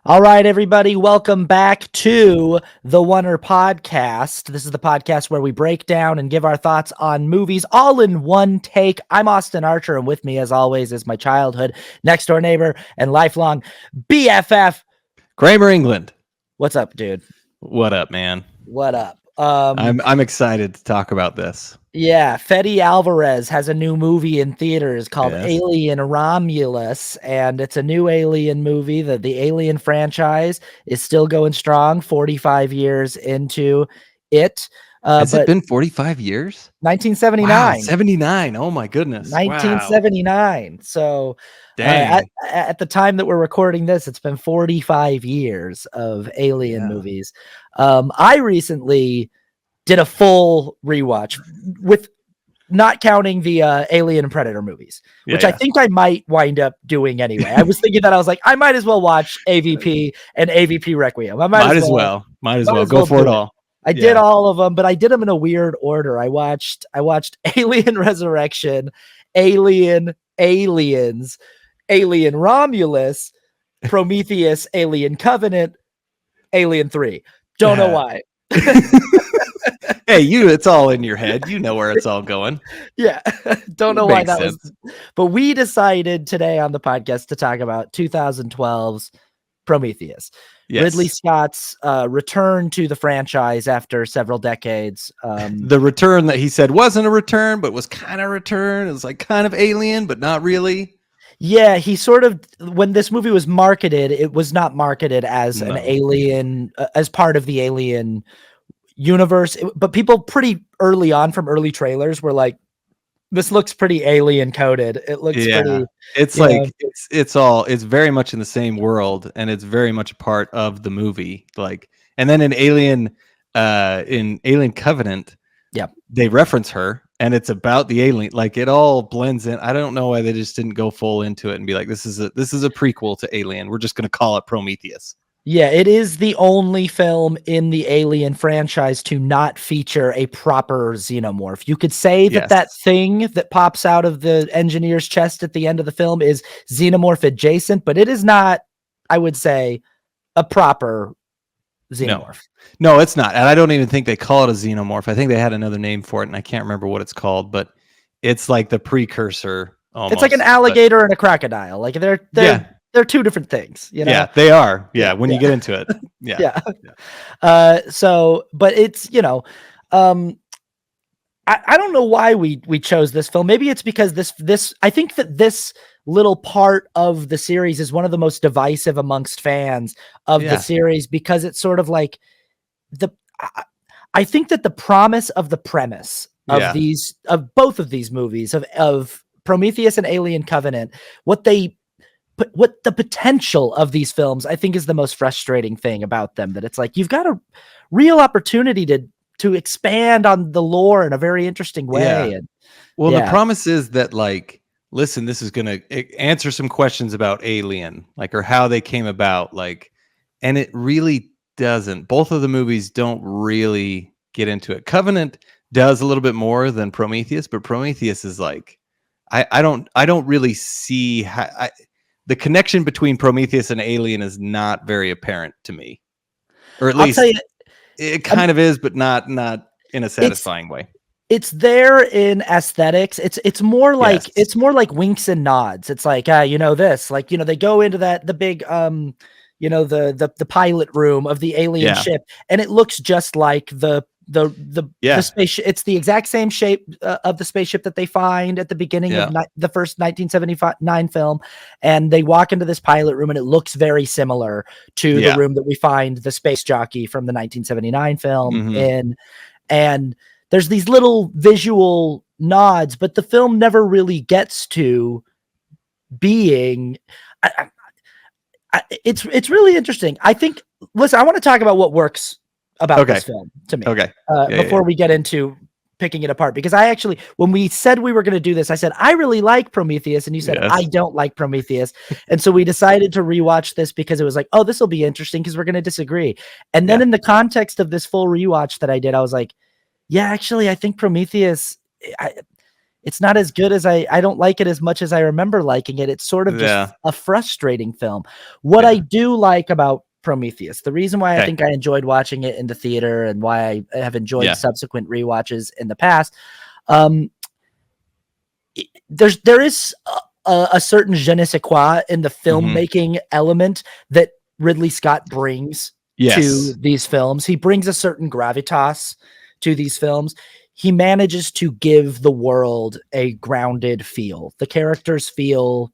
All right, everybody, welcome back to the Oner podcast. This is the podcast where we break down and give our thoughts on movies all in one take. I'm Austin Archer, and with me, as always, is my childhood next door neighbor and lifelong BFF, Cramer, England. What's up, dude? What up, man? What up? I'm excited to talk about this. Yeah, Fede Alvarez has a new movie in theaters called Alien Romulus, and it's a new Alien movie. The Alien franchise is still going strong, 45 years into it. Has it been 45 years? 1979. Wow, 79. Oh my goodness. 1979. Wow. So at the time that we're recording this, it's been 45 years of Alien movies. I recently did a full rewatch with not counting the Alien and Predator movies, which I think I might wind up doing anyway. I was thinking that I was like, I might as well watch AVP and AVP Requiem. I might as well. Go for it all. I did all of them, but I did them in a weird order. I watched Alien Resurrection, Alien, Aliens, Alien Romulus, Prometheus, Alien Covenant, Alien 3. Don't know why. Hey, it's all in your head. You know where it's all going. Yeah. Don't know why that was. But we decided today on the podcast to talk about 2012's Prometheus. Yes. Ridley Scott's return to the franchise after several decades. The return that he said wasn't a return, but was kind of a return. It was like kind of Alien, but not really. Yeah, he sort of, when this movie was marketed, it was not marketed as an Alien, as part of the Alien universe, but people pretty early on from early trailers were like, this looks pretty Alien coded. It looks pretty, it's like it's very much in the same world, and it's very much a part of the movie. Like, and then in Alien Covenant, they reference her, and it's about the alien. Like, it all blends in. I don't know why they just didn't go full into it and be like, this is a prequel to Alien. We're just going to call it Prometheus. Yeah, it is the only film in the Alien franchise to not feature a proper xenomorph. You could say that that thing that pops out of the engineer's chest at the end of the film is xenomorph adjacent, but it is not, I would say, a proper xenomorph. No, it's not. And I don't even think they call it a xenomorph. I think they had another name for it, and I can't remember what it's called, but it's like the precursor almost. It's like an alligator and a crocodile. Like they're two different things, Yeah, they are. Yeah, when you get into it. Yeah. So, but it's, I don't know why we chose this film. Maybe it's because this I think that this little part of the series is one of the most divisive amongst fans of the series, because it's sort of like I think that the promise of the premise of both of these movies of Prometheus and Alien Covenant, what the potential of these films, I think, is the most frustrating thing about them. That it's like, you've got a real opportunity to expand on the lore in a very interesting way. And the promise is that, like, listen, this is going to answer some questions about Alien, like, or how they came about, like, and it really doesn't. Both of the movies don't really get into it. Covenant does a little bit more than Prometheus, but Prometheus is like, I don't really see how the connection between Prometheus and Alien is not very apparent to me, or at least it kind of is, but not in a satisfying way. It's there in aesthetics. It's more like it's more like winks and nods. It's like, this, like, they go into the big the pilot room of the alien ship, and it looks just like the spaceship. It's the exact same shape of the spaceship that they find at the beginning of the first 1979 film, and they walk into this pilot room, and it looks very similar to the room that we find the space jockey from the 1979 film in. And there's these little visual nods, but the film never really gets to being. It's really interesting. I think. Listen, I want to talk about what works about this film to me. Before we get into picking it apart, because I actually, when we said we were going to do this, I said I really like Prometheus, and you said I don't like Prometheus, and so we decided to rewatch this because it was like, oh, this will be interesting because we're going to disagree. And then in the context of this full rewatch that I did, I was like, yeah, actually, I think Prometheus, it's not as good as I don't like it as much as I remember liking it. It's sort of just Yeah. a frustrating film. What I do like about Prometheus, the reason why I think I enjoyed watching it in the theater and why I have enjoyed subsequent rewatches in the past, there is a certain je ne sais quoi in the filmmaking element that Ridley Scott brings to these films. He brings a certain gravitas to these films. He manages to give the world a grounded feel. The characters feel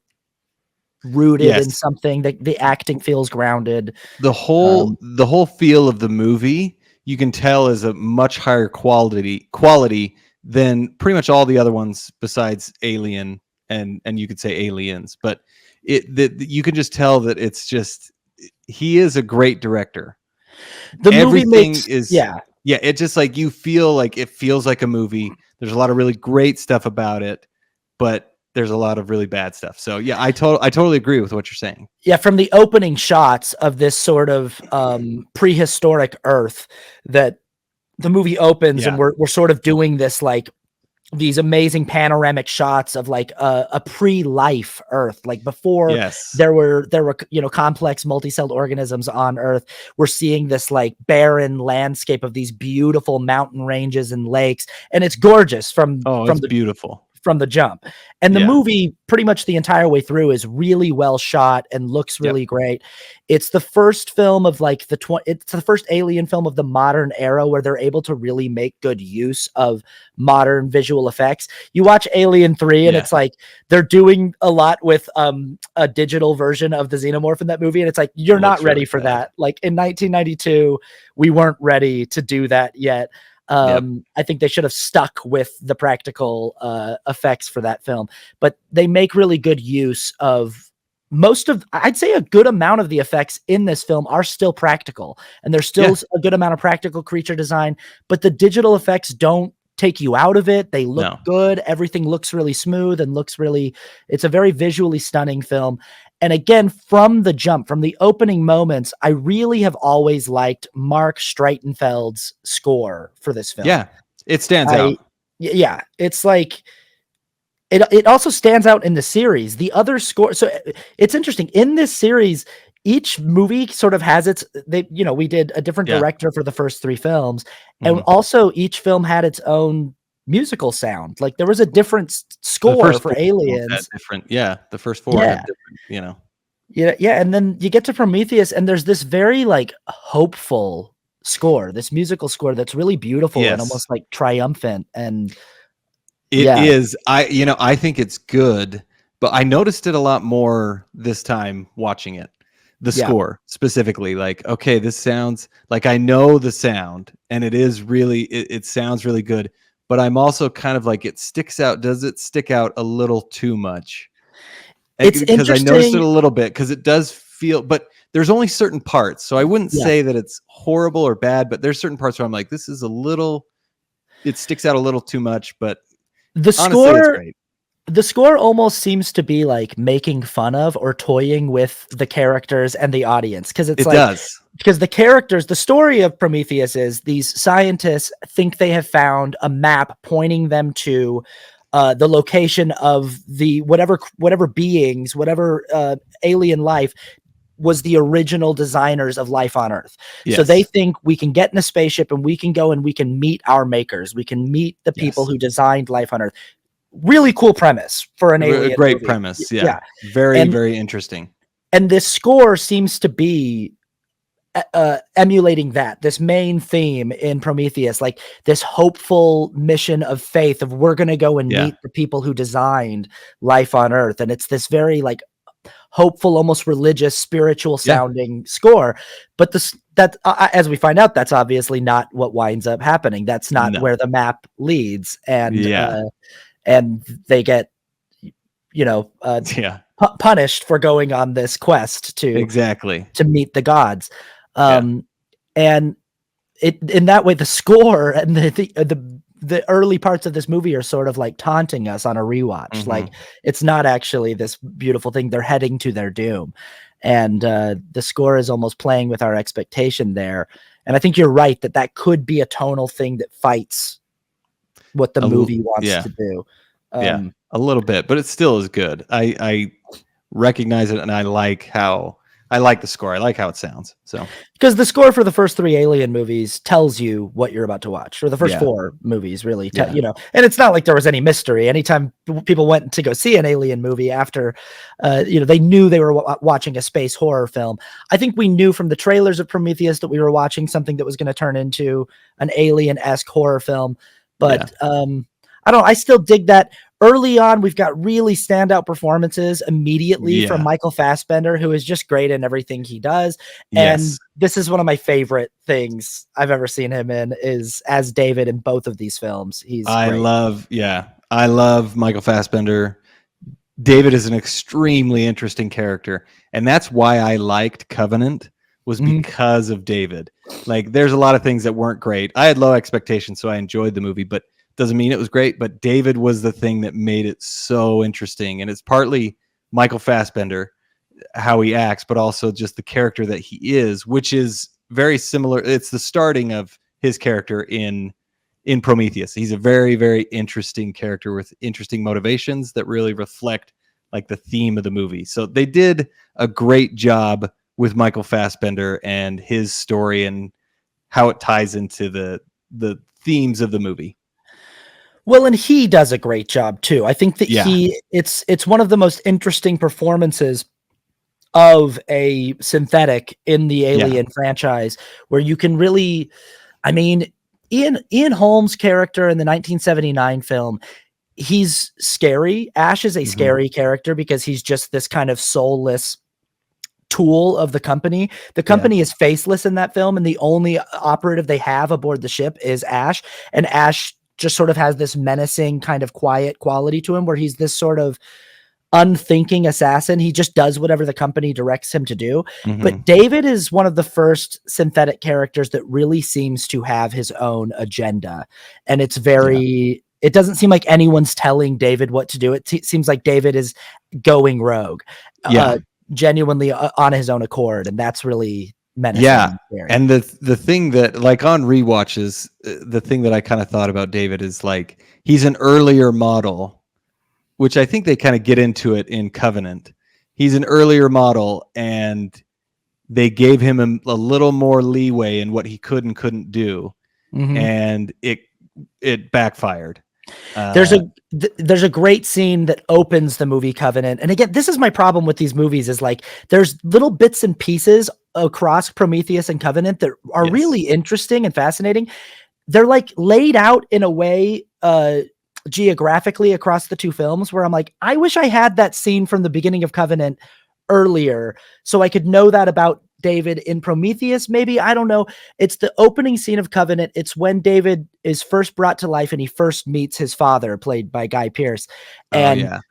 rooted in something. The acting feels grounded. The whole feel of the movie, you can tell, is a much higher quality than pretty much all the other ones besides Alien and you could say Aliens. But you can just tell that it's just, he is a great director. Everything is it's just like, you feel like it feels like a movie. There's a lot of really great stuff about it, but there's a lot of really bad stuff. So yeah, I totally agree with what you're saying. Yeah, from the opening shots of this sort of prehistoric Earth that the movie opens, and we're sort of doing this, like, these amazing panoramic shots of like a pre-life Earth, like before there were complex multi-celled organisms on Earth. We're seeing this like barren landscape of these beautiful mountain ranges and lakes, and it's gorgeous from beautiful from the jump. And the movie, pretty much the entire way through, is really well shot and looks really great. It's the first film of like it's the first Alien film of the modern era where they're able to really make good use of modern visual effects. You watch Alien 3 and it's like they're doing a lot with a digital version of the xenomorph in that movie, and it's like, you're not ready for that. Like in 1992, we weren't ready to do that yet. I think they should have stuck with the practical effects for that film, but they make really good use of I'd say a good amount of the effects in this film are still practical, and there's still a good amount of practical creature design, but the digital effects don't take you out of it. They look good. Everything looks really smooth and it's a very visually stunning film. And again, from the jump, from the opening moments, I really have always liked Mark Streitenfeld's score for this film. Yeah, it stands out. Yeah, it's like, it also stands out in the series. The other score, so it's interesting. In this series, each movie sort of has we did a different director for the first 3 films, and also each film had its own musical sound. Like there was a different score for Aliens. The first 4 had different, and then you get to Prometheus, and there's this very like hopeful score, this musical score that's really beautiful and almost like triumphant. And it is. I think it's good, but I noticed it a lot more this time watching it. The score specifically, like, okay, this sounds like, I know the sound, and it is really, it sounds really good, but I'm also kind of like, it sticks out. Does it stick out a little too much? Because I noticed it a little bit, because it does feel, but there's only certain parts. So I wouldn't say that it's horrible or bad, but there's certain parts where I'm like, this is it sticks out a little too much, but honestly, it's great. The score almost seems to be like making fun of or toying with the characters and the audience, because it does. Because the characters, the story of Prometheus is these scientists think they have found a map pointing them to the location of the whatever beings, whatever alien life was the original designers of life on Earth. So they think we can get in a spaceship and we can go and we can meet our makers. We can meet the people who designed life on Earth. Really cool premise for an Alien great movie. Premise. Yeah. Very interesting. And this score seems to be emulating this main theme in Prometheus, like this hopeful mission of faith of, we're going to go and meet the people who designed life on Earth. And it's this very like hopeful, almost religious, spiritual sounding score. But as we find out, that's obviously not what winds up happening. That's not where the map leads. And they get, punished for going on this quest to meet the gods. And in that way, the score and the early parts of this movie are sort of like taunting us on a rewatch. Like, it's not actually this beautiful thing. They're heading to their doom. And the score is almost playing with our expectation there. And I think you're right that could be a tonal thing that fights what the movie wants to do. Yeah, a little bit, but it still is good. I recognize it, and I like the score. I like how it sounds. So because the score for the first 3 Alien movies tells you what you're about to watch, or the first Yeah. 4 movies really, Yeah. you know. And it's not like there was any mystery. Anytime people went to go see an Alien movie after, you know, they knew they were watching a space horror film. I think we knew from the trailers of Prometheus that we were watching something that was going to turn into an Alien-esque horror film. But I don't know. I still dig that. Early on, we've got really standout performances immediately from Michael Fassbender, who is just great in everything he does. And this is one of my favorite things I've ever seen him in, is as David in both of these films. I love Michael Fassbender. David is an extremely interesting character, and that's why I liked Covenant, was because of David. Like, there's a lot of things that weren't great. I had low expectations, so I enjoyed the movie, but doesn't mean it was great. But David was the thing that made it so interesting, and it's partly Michael Fassbender, how he acts, but also just the character that he is, which is very similar. It's the starting of his character in Prometheus. He's a very, very interesting character with interesting motivations that really reflect like the theme of the movie. So they did a great job with Michael Fassbender and his story and how it ties into the themes of the movie. Well, and he does a great job too. I think that it's one of the most interesting performances of a synthetic in the Alien franchise, where you can really, I mean, Ian Holmes' character in the 1979 film, he's scary. Ash is a scary character because he's just this kind of soulless tool of the company. The company is faceless in that film, and the only operative they have aboard the ship is Ash. And Ash just sort of has this menacing kind of quiet quality to him, where he's this sort of unthinking assassin. He just does whatever the company directs him to do. But David is one of the first synthetic characters that really seems to have his own agenda. And it's very, it doesn't seem like anyone's telling David what to do. It seems like David is going rogue, genuinely on his own accord. And that's really menacing. Yeah. And the thing that, like, on rewatches, the thing that I kind of thought about David is like, he's an earlier model, which I think they kind of get into it in Covenant. He's an earlier model, and they gave him a little more leeway in what he could and couldn't do, and it backfired. There's a great scene that opens the movie Covenant. And again, this is my problem with these movies, is like, there's little bits and pieces across Prometheus and Covenant that are really interesting and fascinating. They're like laid out in a way, geographically across the two films, where I'm like, I wish I had that scene from the beginning of Covenant earlier so I could know that about David in Prometheus. Maybe, I don't know. It's the opening scene of Covenant. It's when David is first brought to life and he first meets his father, played by Guy Pearce. And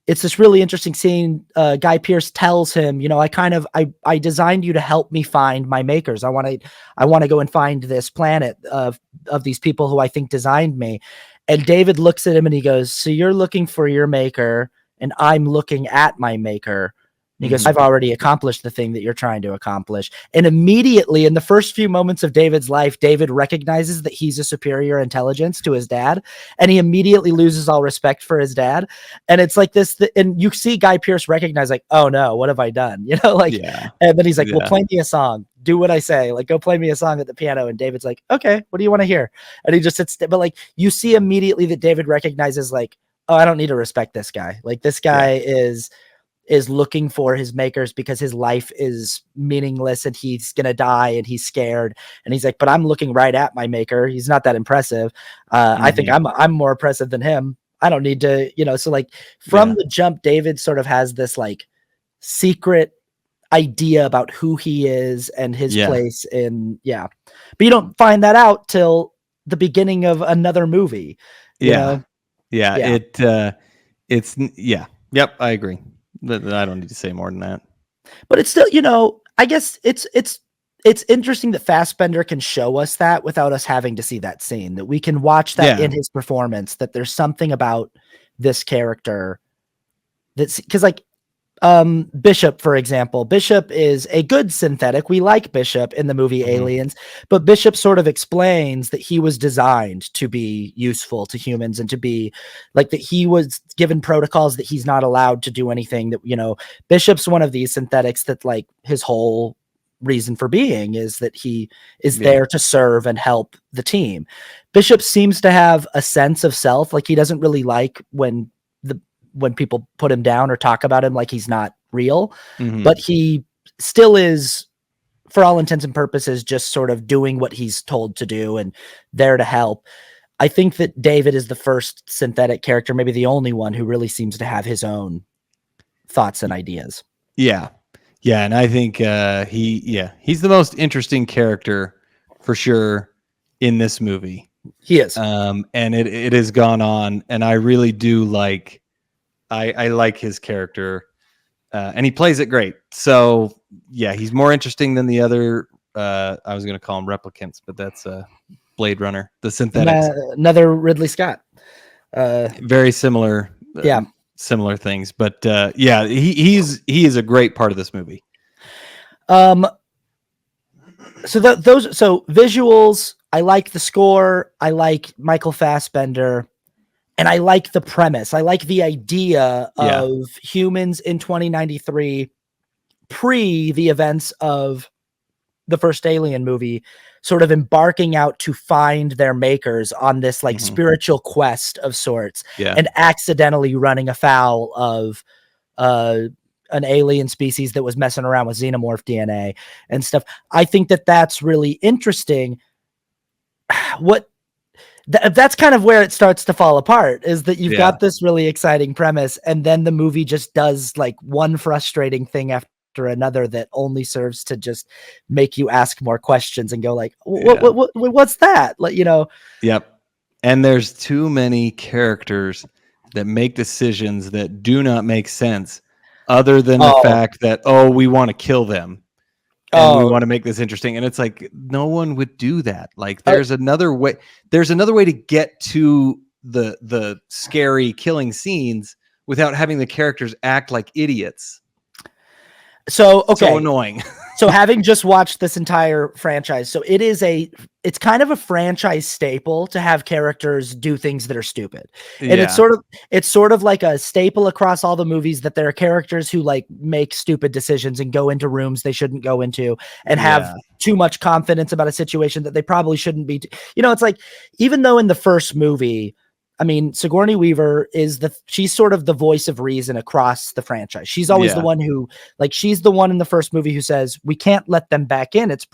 it's this really interesting scene. Guy Pearce tells him, you know, I designed you to help me find my makers. I want to go and find this planet of these people who I think designed me. And David looks at him and he goes, so you're looking for your maker and I'm looking at my maker. And he goes, I've already accomplished the thing that you're trying to accomplish. And immediately, in the first few moments of David's life, David recognizes that he's a superior intelligence to his dad. And he immediately loses all respect for his dad. And it's like this, and you see Guy Pearce recognize, like, oh no, what have I done? You know, like, and then he's like, well, play me a song. Do what I say. Like, go play me a song at the piano. And David's like, okay, what do you want to hear? And he just sits there. But like, you see immediately that David recognizes, like, oh, I don't need to respect this guy. Like, this guy is looking for his makers because his life is meaningless and he's going to die and he's scared. And he's like, but I'm looking right at my maker. He's not that impressive. I think I'm more impressive than him. I don't need to, you know, so like from the jump, David sort of has this like secret idea about who he is and his place in, but you don't find that out till the beginning of another movie. You know? Yep, I agree. I don't need to say more than that. But it's still, you know, I guess it's interesting that Fassbender can show us that without us having to see that scene, that we can watch that in his performance, that there's something about this character that's, because like Bishop, for example. Bishop is a good synthetic. We like Bishop in the movie Aliens, but Bishop sort of explains that he was designed to be useful to humans and to be like that he was given protocols that he's not allowed to do anything that, Bishop's one of these synthetics that like his whole reason for being is that he is there to serve and help the team. Bishop seems to have a sense of self. Like he doesn't really like when people put him down or talk about him like he's not real, but he still is, for all intents and purposes, just sort of doing what he's told to do and there to help. I think that David is the first synthetic character, maybe the only one, who really seems to have his own thoughts and ideas. Yeah. Yeah. And I think he's the most interesting character for sure in this movie. He is. And it has gone on, and I really do like, I like his character, and he plays it great. So yeah, he's more interesting than the other. I was going to call him replicants, but that's Blade Runner, the synthetics. Another Ridley Scott. Very similar. Similar things, but he is a great part of this movie. So visuals. I like the score. I like Michael Fassbender. And I like the premise. I like the idea of humans in 2093, pre the events of the first Alien movie, sort of embarking out to find their makers on this like spiritual quest of sorts, and accidentally running afoul of an alien species that was messing around with xenomorph DNA and stuff. I think that that's really interesting. That's kind of where it starts to fall apart, is that you've got this really exciting premise, and then the movie just does like one frustrating thing after another that only serves to just make you ask more questions and go like, what's that? Like, Yep. And there's too many characters that make decisions that do not make sense other than the fact that, we want to kill them. And we want to make this interesting. And it's like, no one would do that. Like there's another way to get to the scary killing scenes without having the characters act like idiots. So annoying. So having just watched this entire franchise, so it's kind of a franchise staple to have characters do things that are stupid. And it's sort of like a staple across all the movies that there are characters who like make stupid decisions and go into rooms they shouldn't go into and have too much confidence about a situation that they probably shouldn't be. It's like, even though in the first movie, I mean, Sigourney Weaver she's sort of the voice of reason across the franchise. She's always the one who, like, she's the one in the first movie who says, we can't let them back in. It's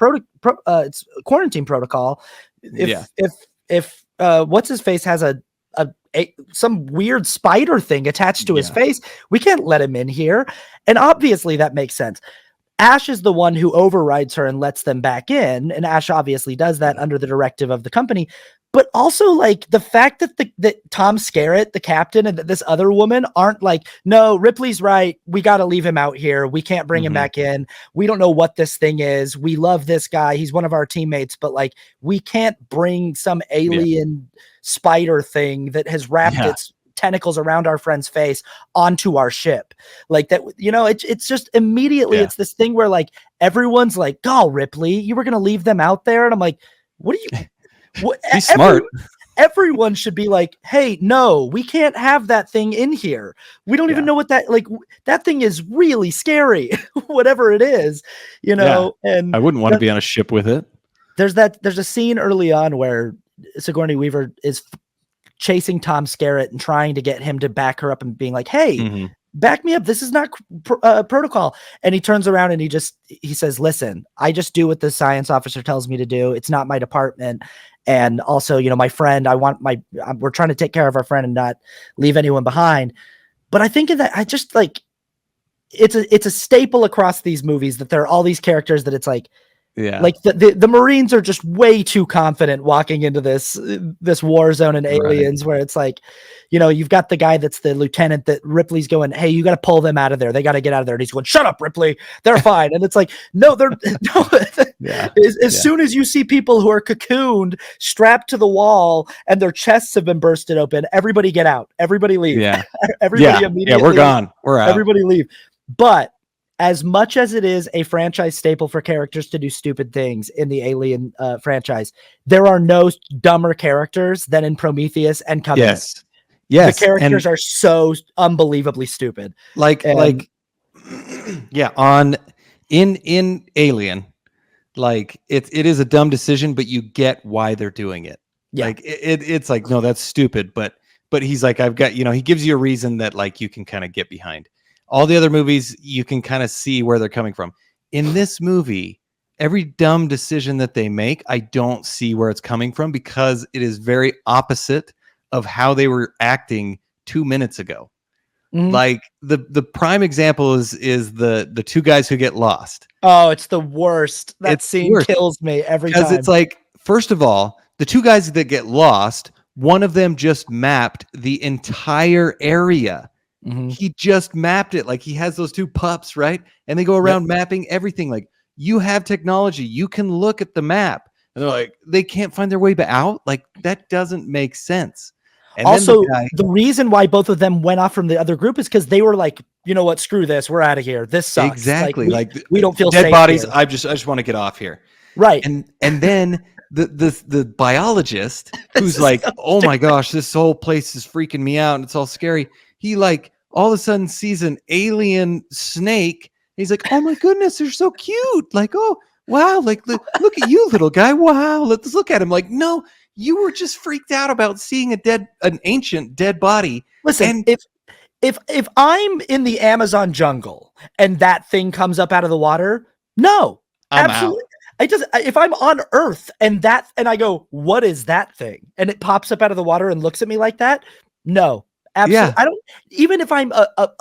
it's quarantine protocol. If what's his face has some weird spider thing attached to his face, we can't let him in here. And obviously that makes sense. Ash is the one who overrides her and lets them back in. And Ash obviously does that under the directive of the company. But also, like, the fact that Tom Skerritt, the captain, and this other woman aren't like, no, Ripley's right. We got to leave him out here. We can't bring him back in. We don't know what this thing is. We love this guy. He's one of our teammates, but like, we can't bring some alien spider thing that has wrapped its tentacles around our friend's face onto our ship. Like that, it's just immediately, it's this thing where like, everyone's like, oh, Ripley, you were going to leave them out there. And I'm like, what are you... He's smart. Everyone should be like, hey, no, we can't have that thing in here. We don't even know what that thing is really scary, whatever it is, and I wouldn't want to be on a ship with it. There's a scene early on where Sigourney Weaver is chasing Tom Skerritt and trying to get him to back her up and being like, hey, back me up. This is not protocol. And he turns around and he says, listen, I just do what the science officer tells me to do. It's not my department. And also, my friend, we're trying to take care of our friend and not leave anyone behind. But I think that I just like, it's a staple across these movies that there are all these characters that it's like, like the Marines are just way too confident walking into this war zone in Aliens, where it's like, you've got the guy that's the lieutenant that Ripley's going, hey, you got to pull them out of there. They got to get out of there. And he's going, shut up, Ripley. They're fine. And it's like, no, they're no. As soon as you see people who are cocooned, strapped to the wall, and their chests have been bursted open, everybody get out. Everybody leave. Everybody immediately. We're gone. We're out. Everybody leave. But as much as it is a franchise staple for characters to do stupid things in the Alien franchise, there are no dumber characters than in Prometheus and Covenant. Yes. The characters are so unbelievably stupid. In Alien, like it is a dumb decision, but you get why they're doing it. Yeah. Like it's like, no, that's stupid. But he's like, I've got, he gives you a reason that like you can kind of get behind. All the other movies, you can kind of see where they're coming from. In this movie, every dumb decision that they make, I don't see where it's coming from because it is very opposite of how they were acting 2 minutes ago. Mm-hmm. Like the prime example is the two guys who get lost. Oh, it's the worst. That scene kills me every time. Because it's like, first of all, the two guys that get lost, one of them just mapped the entire area. Mm-hmm. He just mapped it. Like he has those two pups, right? And they go around mapping everything. Like you have technology. You can look at the map. And they're like, they can't find their way out. Like that doesn't make sense. And also, the reason why both of them went off from the other group is because they were like, you know what, screw this. We're out of here. This sucks. Exactly. Like we don't feel dead safe bodies. here. I just want to get off here. Right. And then the biologist who's like, oh my gosh, this whole place is freaking me out and it's all scary. He like all of a sudden sees an alien snake. He's like, oh my goodness, they're so cute. Like, oh wow, like look at you, little guy. Wow, let's look at him. Like, no, you were just freaked out about seeing an ancient dead body. Listen, if I'm in the Amazon jungle and that thing comes up out of the water, no, I'm absolutely. If I'm on Earth and I go, what is that thing? And it pops up out of the water and looks at me like that. No, absolutely. Yeah. I don't, even if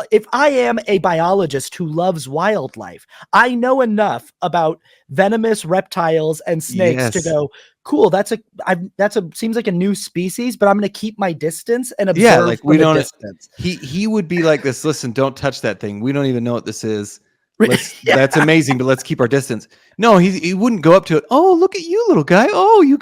if I am a biologist who loves wildlife, I know enough about venomous reptiles and snakes to go, cool. Seems like a new species, but I'm going to keep my distance and observe. Yeah. Like we don't, distance. He would be like this. Listen, don't touch that thing. We don't even know what this is. That's amazing, but let's keep our distance. No, he wouldn't go up to it. Oh, look at you, little guy. Oh, you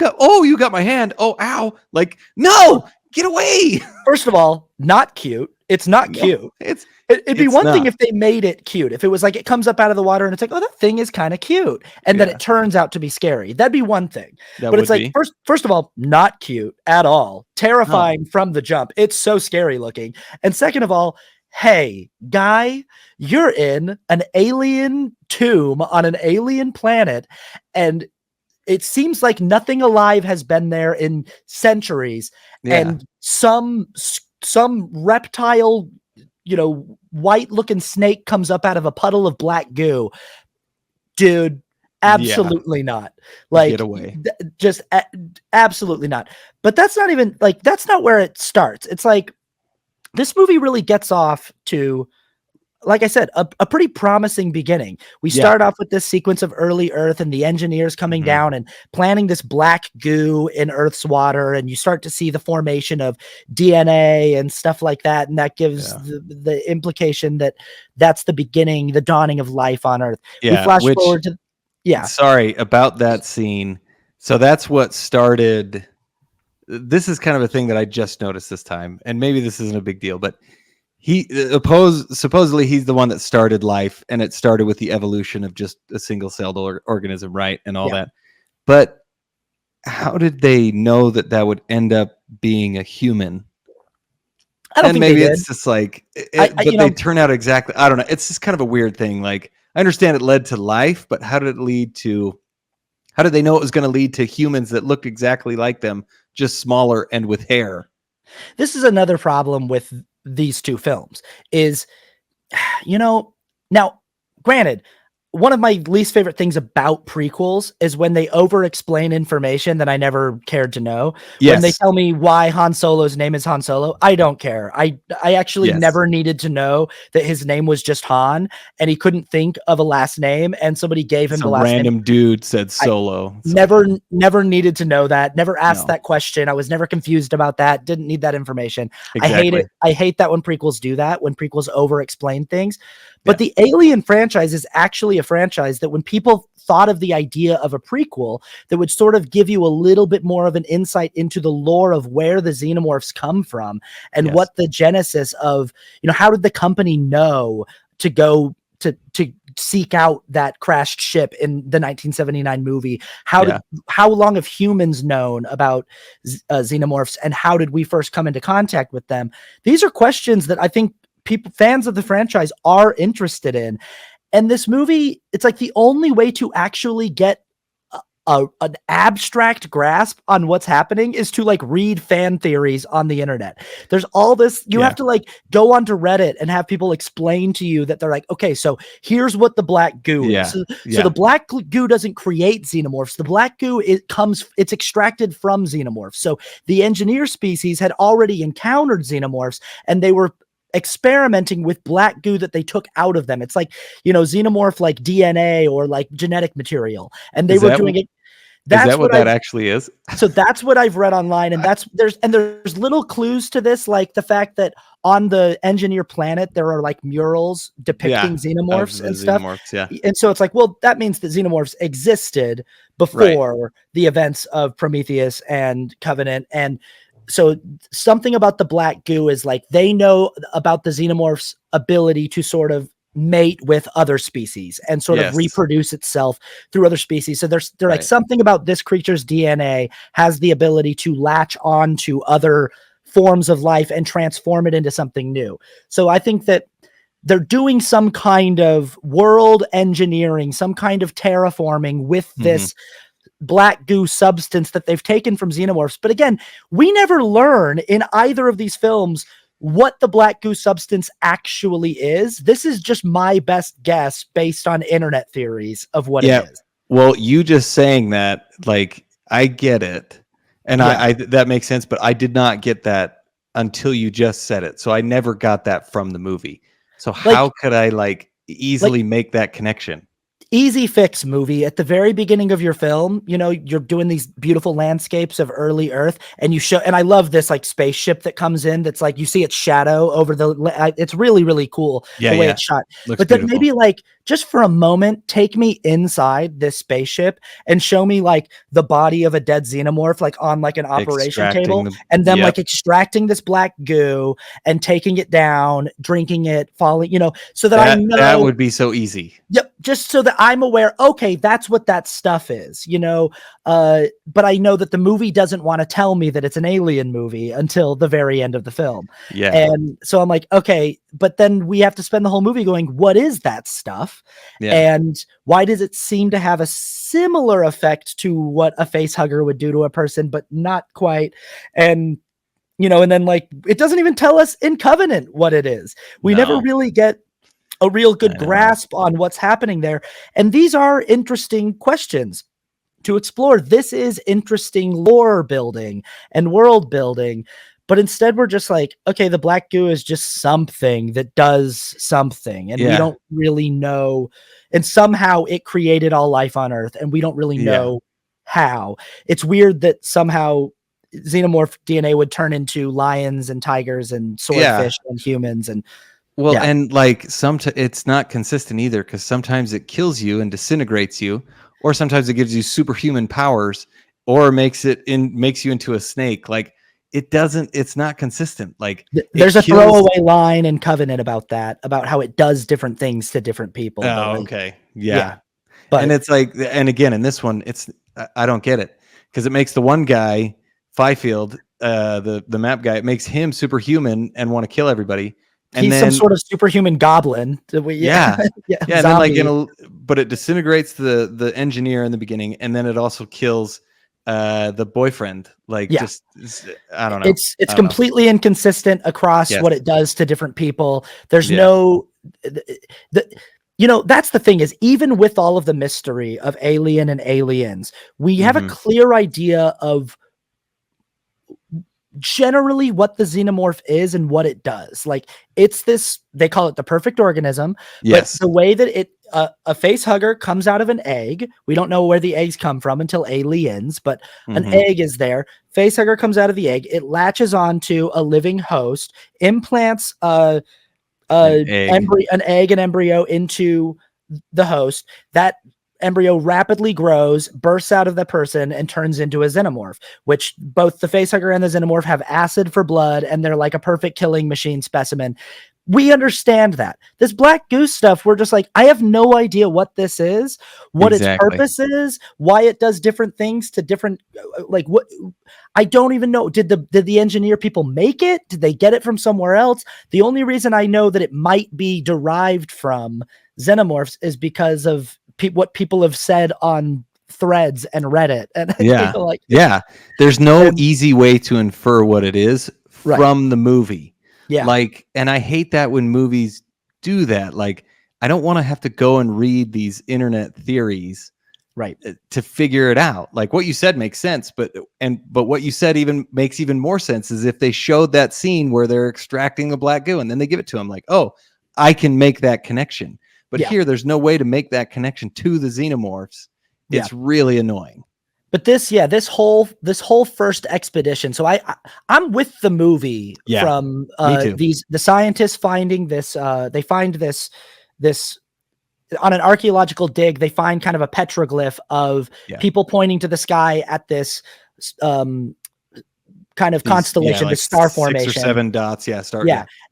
got my hand. Oh, ow. Like, no, get away. First of all, not cute. It's not cute. It'd be one thing if they made it cute. If it was like it comes up out of the water and it's like, oh, that thing is kind of cute. And then it turns out to be scary. That'd be one thing. But it's like, first of all, not cute at all. Terrifying from the jump. It's so scary looking. And second of all, hey, guy, you're in an alien tomb on an alien planet, and it seems like nothing alive has been there in centuries. Yeah. And some reptile, white-looking snake comes up out of a puddle of black goo. Dude, absolutely not. Like, get away. Just absolutely not. But that's not even, like, that's not where it starts. It's like, this movie really gets off to, like I said, a pretty promising beginning. We start off with this sequence of early Earth and the engineers coming down and planting this black goo in Earth's water. And you start to see the formation of DNA and stuff like that. And that gives the implication that that's the beginning, the dawning of life on Earth. Yeah, we flash forward to, sorry about that scene. So that's what started. This is kind of a thing that I just noticed this time, and maybe this isn't a big deal, but supposedly he's the one that started life, and it started with the evolution of just a single-celled organism, right, and all that. But how did they know that would end up being a human? I don't think maybe they it's did. just like, they turn out exactly. I don't know. It's just kind of a weird thing. Like, I understand it led to life, but how did it lead to? How did they know it was going to lead to humans that looked exactly like them, just smaller and with hair? This is another problem with these two films is, now, granted, one of my least favorite things about prequels is when they over-explain information that I never cared to know. Yes. When they tell me why Han Solo's name is Han Solo, I don't care. I actually never needed to know that his name was just Han, and he couldn't think of a last name, and somebody gave him the last name. Some random dude said Solo. Never needed to know that. Never asked that question. I was never confused about that. Didn't need that information. Exactly. I hate it. I hate that when prequels do that, when prequels over-explain things. But the Alien franchise is actually a franchise that when people thought of the idea of a prequel that would sort of give you a little bit more of an insight into the lore of where the xenomorphs come from and what the genesis of, how did the company know to go to seek out that crashed ship in the 1979 movie? How long have humans known about xenomorphs, and how did we first come into contact with them? These are questions that I think fans of the franchise are interested in. And this movie, it's like the only way to actually get an abstract grasp on what's happening is to like read fan theories on the internet. There's all this, you have to like go onto Reddit and have people explain to you that they're like, okay, so here's what the black goo is. So the black goo doesn't create xenomorphs. The black goo, it's extracted from xenomorphs. So the engineer species had already encountered xenomorphs, and they were experimenting with black goo that they took out of them. It's like, xenomorph like DNA or like genetic material. And they were doing it. Is that what that actually is? So that's what I've read online, and there's little clues to this, like the fact that on the engineer planet there are like murals depicting xenomorphs and stuff. And so it's like, well, that means that xenomorphs existed before the events of Prometheus and Covenant. And so something about the black goo is like they know about the xenomorph's ability to sort of mate with other species and sort of reproduce itself through other species. So they're like, something about this creature's DNA has the ability to latch on to other forms of life and transform it into something new. So I think that they're doing some kind of world engineering, some kind of terraforming with this black goo substance that they've taken from xenomorphs. But again, we never learn in either of these films what the black goo substance actually is. This is just my best guess based on internet theories of what it is. Well, you just saying that, like, I get it. And I that makes sense, but I did not get that until you just said it. So I never got that from the movie. So how could I like easily make that connection? Easy fix movie. At the very beginning of your film, you're doing these beautiful landscapes of early Earth, and you show, and I love this like spaceship that comes in that's like, you see its shadow over it's really, really cool the way it's shot. Looks but then maybe like just for a moment, take me inside this spaceship and show me like the body of a dead xenomorph, like on like an operation table, and then like extracting this black goo and taking it down, drinking it, falling, so that I know that would be so easy. Yep. Just so that I'm aware, okay, that's what that stuff is, but I know that the movie doesn't want to tell me that it's an alien movie until the very end of the film. Yeah. And so I'm like, okay, but then we have to spend the whole movie going, what is that stuff? Yeah. And why does it seem to have a similar effect to what a face hugger would do to a person, but not quite? And, and then like, it doesn't even tell us in Covenant what it is. We never really get a real good grasp on what's happening there. And these are interesting questions to explore. This is interesting lore building and world building. But instead we're just like, okay, the black goo is just something that does something. And we don't really know. And somehow it created all life on Earth. And we don't really know how. It's weird that somehow xenomorph DNA would turn into lions and tigers and swordfish and humans. And and like it's not consistent either, because sometimes it kills you and disintegrates you, or sometimes it gives you superhuman powers, or makes you into a snake. Like it's not consistent. Like there's a throwaway line in Covenant about that, about how it does different things to different people. Oh, okay. Yeah. But, and it's like, and again, in this one, I don't get it, because it makes the one guy, Fifield, the map guy, it makes him superhuman and want to kill everybody. And he's some sort of superhuman goblin. And then like but it disintegrates the engineer in the beginning, and then it also kills the boyfriend. Like just I don't know. It's completely inconsistent across what it does to different people. There's no that's the thing, is even with all of the mystery of Alien and Aliens, we have a clear idea of generally what the xenomorph is and what it does. Like it's this, they call it the perfect organism. But the way that a face hugger comes out of an egg, we don't know where the eggs come from until Aliens, but an egg is there. Face hugger comes out of the egg. It latches onto a living host, implants an embryo into the host. That embryo rapidly grows, bursts out of the person, and turns into a xenomorph, which both the facehugger and the xenomorph have acid for blood, and they're like a perfect killing machine specimen. We understand that. This black goose stuff, we're just like, I have no idea what this is, what its purpose is, why it does different things to different, like what, I don't even know. Did the engineer people make it? Did they get it from somewhere else? The only reason I know that it might be derived from xenomorphs is because of what people have said on threads and Reddit. And there's no easy way to infer what it is from the movie. Yeah. Like, and I hate that when movies do that. Like, I don't want to have to go and read these internet theories to figure it out. Like, what you said makes sense, but what you said even makes even more sense is if they showed that scene where they're extracting the black goo and then they give it to him, like, oh, I can make that connection. But here, there's no way to make that connection to the xenomorphs. It's really annoying. But this whole first expedition. So I'm with the movie from the scientists finding this. They find this on an archaeological dig. They find kind of a petroglyph of people pointing to the sky at this kind of constellation, the star formation, 6 or 7 dots.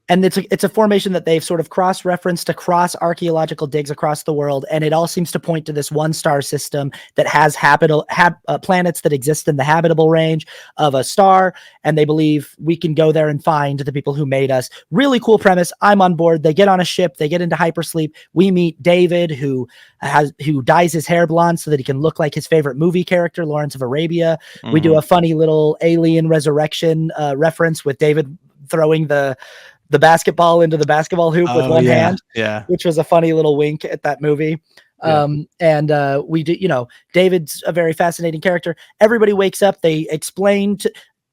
And it's a formation that they've sort of cross-referenced across archaeological digs across the world, and it all seems to point to this one star system that has planets that exist in the habitable range of a star, and they believe we can go there and find the people who made us. Really cool premise. I'm on board. They get on a ship. They get into hypersleep. We meet David, who dyes his hair blonde so that he can look like his favorite movie character, Lawrence of Arabia. Mm-hmm. We do a funny little alien resurrection reference with David throwing the basketball into the basketball hoop with one hand, which was a funny little wink at that movie. And we do, David's a very fascinating character. Everybody wakes up. They explain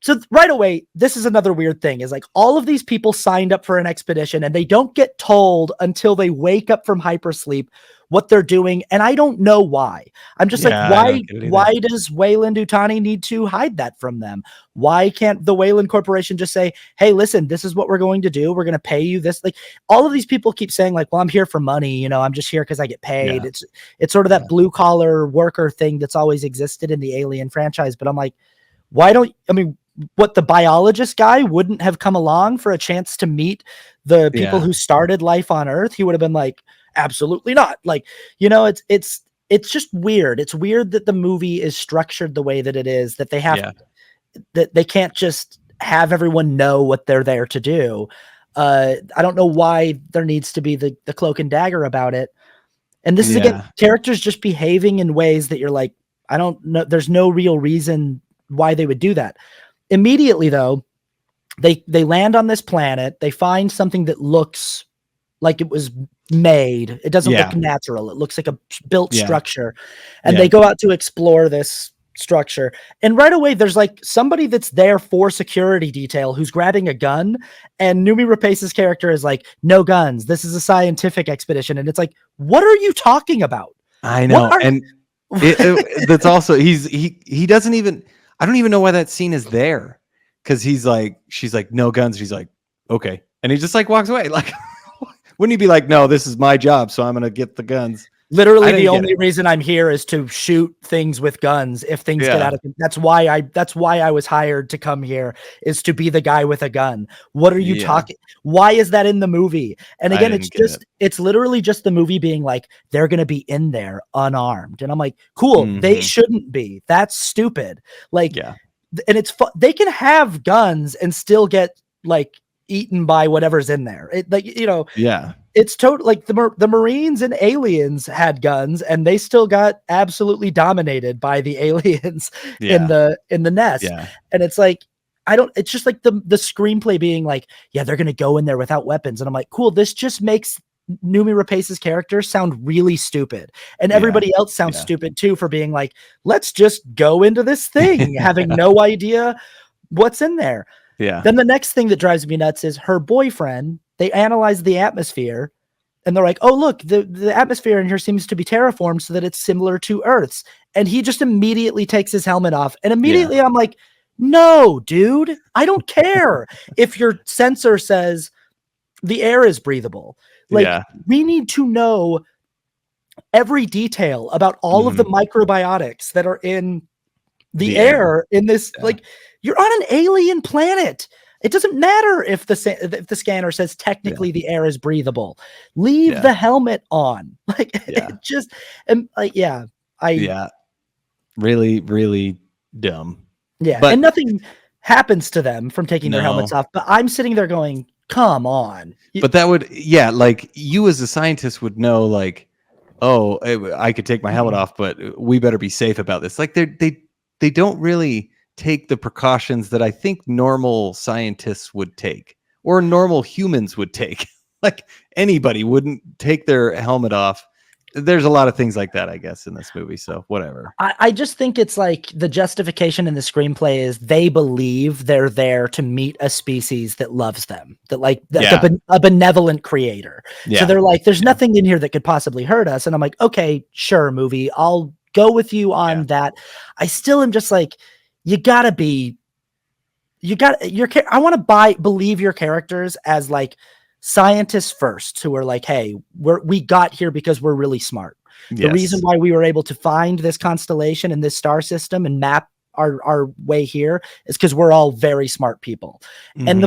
so right away, this is another weird thing is like all of these people signed up for an expedition and they don't get told until they wake up from hypersleep what they're doing. And I don't know why. I'm just why does Weyland-Yutani need to hide that from them? Why can't the Weyland Corporation just say, hey, listen, this is what we're going to do. We're going to pay you this. Like all of these people keep saying like, well, I'm here for money. I'm just here because I get paid. It's sort of that blue collar worker thing that's always existed in the Alien franchise. But I'm like, what, the biologist guy wouldn't have come along for a chance to meet the people who started life on Earth? He would have been like, absolutely not. Like, it's just weird. It's weird that the movie is structured the way that it is, that they have that they can't just have everyone know what they're there to do. I don't know why there needs to be the cloak and dagger about it. And this is again, characters just behaving in ways that you're like, I don't know. There's no real reason why they would do that. Immediately though, they land on this planet. They find something that looks like it was made. It doesn't look natural. It looks like a built structure. And they go out to explore this structure. And right away, there's like somebody that's there for security detail who's grabbing a gun. And Noomi Rapace's character is like, no guns. This is a scientific expedition. And it's like, what are you talking about? I know. And that's also, he doesn't even, I don't even know why that scene is there. Cause she's like, no guns. She's like, okay. And he just like walks away. Like, wouldn't he be like, no, this is my job, so I'm going to get the guns? Literally, the only reason I'm here is to shoot things with guns. If things get out of that's why I was hired to come here, is to be the guy with a gun. What are you talking? Why is that in the movie? And again, it's literally just the movie being like, they're going to be in there unarmed. And I'm like, cool. Mm-hmm. They shouldn't be. That's stupid. Like, and it's they can have guns and still get like eaten by whatever's in there. It's totally like the Marines and Aliens had guns and they still got absolutely dominated by the aliens in the nest. And it's like, it's just like the screenplay being like, they're going to go in there without weapons. And I'm like, cool. This just makes Noomi Rapace's character sound really stupid. And everybody else sounds stupid too, for being like, let's just go into this thing, having no idea what's in there. Then the next thing that drives me nuts is her boyfriend. They analyze the atmosphere and they're like, oh, look, the atmosphere in here seems to be terraformed so that it's similar to Earth's. And he just immediately takes his helmet off. And immediately I'm like, no, dude, I don't care if your sensor says the air is breathable. Like, we need to know every detail about all of the microbiotics that are in the air in this, like, you're on an alien planet. It doesn't matter if the scanner says technically the air is breathable. Leave the helmet on. Like it just, and like, really, really dumb. Yeah, but, and nothing happens to them from taking their helmets off. But I'm sitting there going, come on. But that would, like you as a scientist would know, like, oh, I could take my helmet off, but we better be safe about this. Like they don't really take the precautions that I think normal scientists would take, or normal humans would take. Like anybody wouldn't take their helmet off. There's a lot of things like that, I guess, in this movie. So whatever. I just think it's like the justification in the screenplay is they believe they're there to meet a species that loves them, that like a benevolent creator. So they're like, there's nothing in here that could possibly hurt us. And I'm like, okay, sure, movie, I'll go with you on that. I still am just like, I want to believe your characters as like scientists first, who are like, hey, we got here because we're really smart. The reason why we were able to find this constellation and this star system and map our way here is because we're all very smart people. And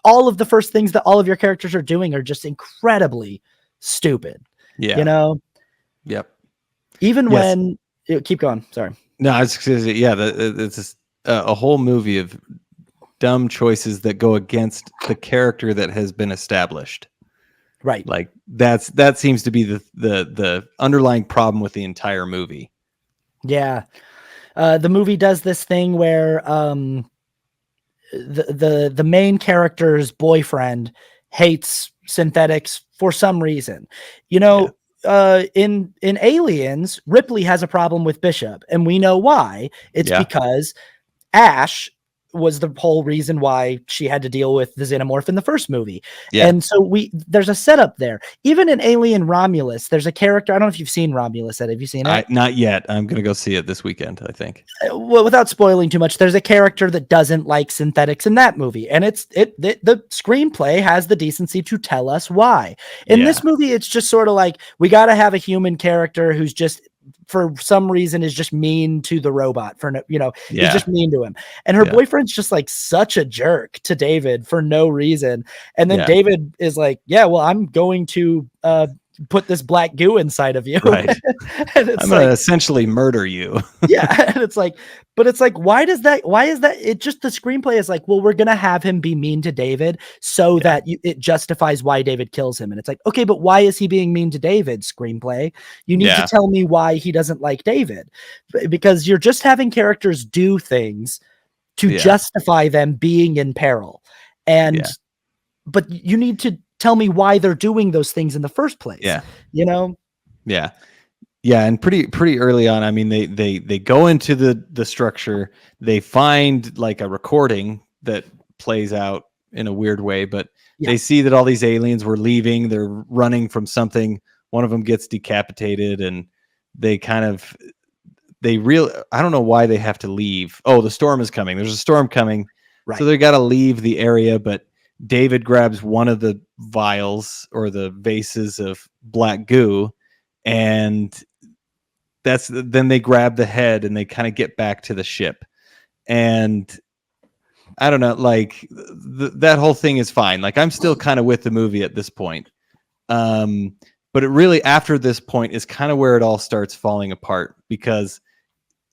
all of the first things that all of your characters are doing are just incredibly stupid. You know? Yep. Even when keep going. Sorry. No, it's just a whole movie of dumb choices that go against the character that has been established. Right. Like that seems to be the underlying problem with the entire movie. Yeah. The movie does this thing where the main character's boyfriend hates synthetics for some reason. You know, in Aliens, Ripley has a problem with Bishop, and we know why. It's because Ash was the whole reason why she had to deal with the xenomorph in the first movie. And so there's a setup there. Even in Alien Romulus, there's a character. I don't know if you've seen Romulus yet. Have you seen it? Not yet. I'm going to go see it this weekend, I think. Well, without spoiling too much, there's a character that doesn't like synthetics in that movie. And the screenplay has the decency to tell us why. In this movie, it's just sort of like, we got to have a human character who's just, for some reason, is just mean to the robot he's just mean to him. And her boyfriend's just like such a jerk to David for no reason. And then David is like, well, I'm going to put this black goo inside of you. Right. And I'm going to essentially murder you. And it's like, why is that? It just, the screenplay is like, well, we're going to have him be mean to David so that it justifies why David kills him. And it's like, okay, but why is he being mean to David, screenplay? You need to tell me why he doesn't like David, because you're just having characters do things to justify them being in peril. But you need to tell me why they're doing those things in the first place. You know? And pretty early on, I mean, they go into the structure, they find like a recording that plays out in a weird way, but they see that all these aliens were leaving, they're running from something. One of them gets decapitated, and I don't know why they have to leave. Oh, the storm is coming. There's a storm coming. Right. So they got to leave the area, but David grabs one of the vials or the vases of black goo, and then they grab the head and they kind of get back to the ship. And I don't know, like that whole thing is fine. Like I'm still kind of with the movie at this point. But it really, after this point, is kind of where it all starts falling apart, because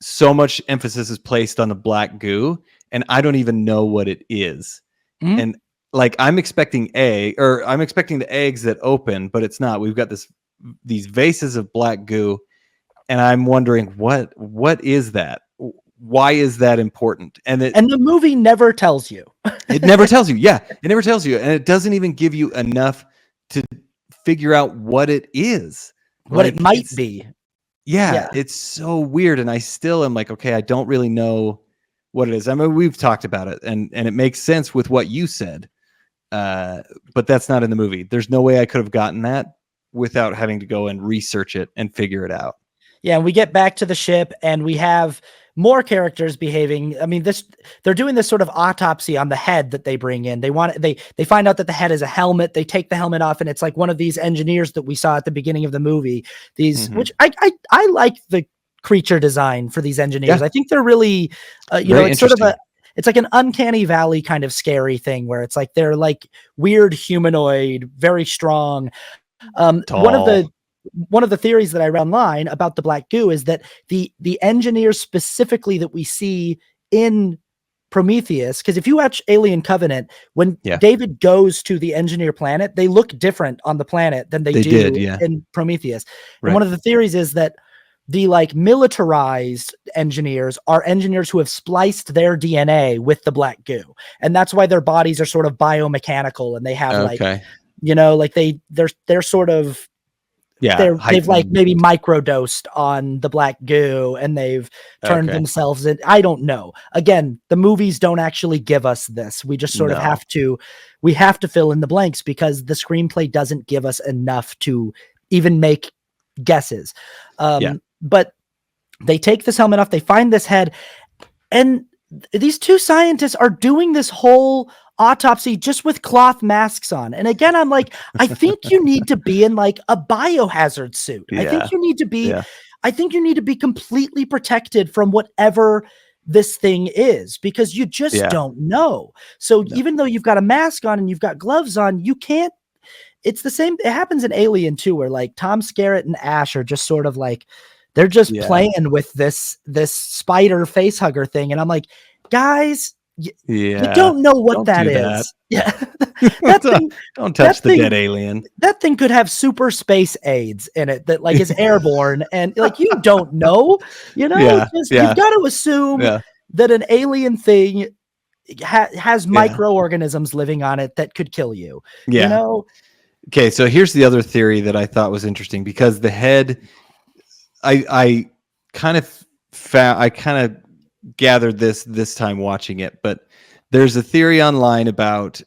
so much emphasis is placed on the black goo, and I don't even know what it is. And like I'm expecting the eggs that open, but it's not. We've got these vases of black goo, and I'm wondering what is that? Why is that important? And the movie never tells you. It never tells you. Yeah, it never tells you, and it doesn't even give you enough to figure out what it is, what it might be. It's so weird, and I still am like, okay, I don't really know what it is. I mean, we've talked about it, and it makes sense with what you said, but that's not in the movie. There's no way I could have gotten that without having to go and research it and figure it out. Yeah, and we get back to the ship, and we have more characters behaving. I mean, they're doing this sort of autopsy on the head that they bring in. They find out that the head is a helmet. They take the helmet off, and it's like one of these engineers that we saw at the beginning of the movie. Which I like the creature design for these engineers. I think they're really, it's an uncanny valley kind of scary thing where it's like they're like weird humanoid, very strong. One of the theories that I read online about the black goo is that the engineers specifically that we see in Prometheus, because if you watch Alien Covenant, when David goes to the engineer planet, they look different on the planet than they do in Prometheus. And one of the theories is that the like militarized engineers are engineers who have spliced their DNA with the black goo. And that's why their bodies are sort of biomechanical and they have like, you know, like they're sort of, they've like maybe microdosed on the black goo and they've turned themselves in. I don't know. Again, the movies don't actually give us this. We just sort of have to fill in the blanks because the screenplay doesn't give us enough to even make guesses. But they take this helmet off, they find this head, and these two scientists are doing this whole autopsy just with cloth masks on. And again, I'm like, I think you need to be in like a biohazard suit. I think you need to be completely protected from whatever this thing is, because you just don't know. So even though you've got a mask on and you've got gloves on, you can't. It's the same. It happens in Alien too, where like Tom Skerritt and Ash are just sort of like, they're just playing with this spider face hugger thing. And I'm like, guys, you don't know what that is. Yeah. Don't touch the dead alien. That thing could have super space AIDS in it that like is airborne. And like, you don't know, you know, you've got to assume that an alien thing has microorganisms living on it that could kill you. You know? Okay. So here's the other theory that I thought was interesting, because the head, I kind of gathered this time watching it, but there's a theory online about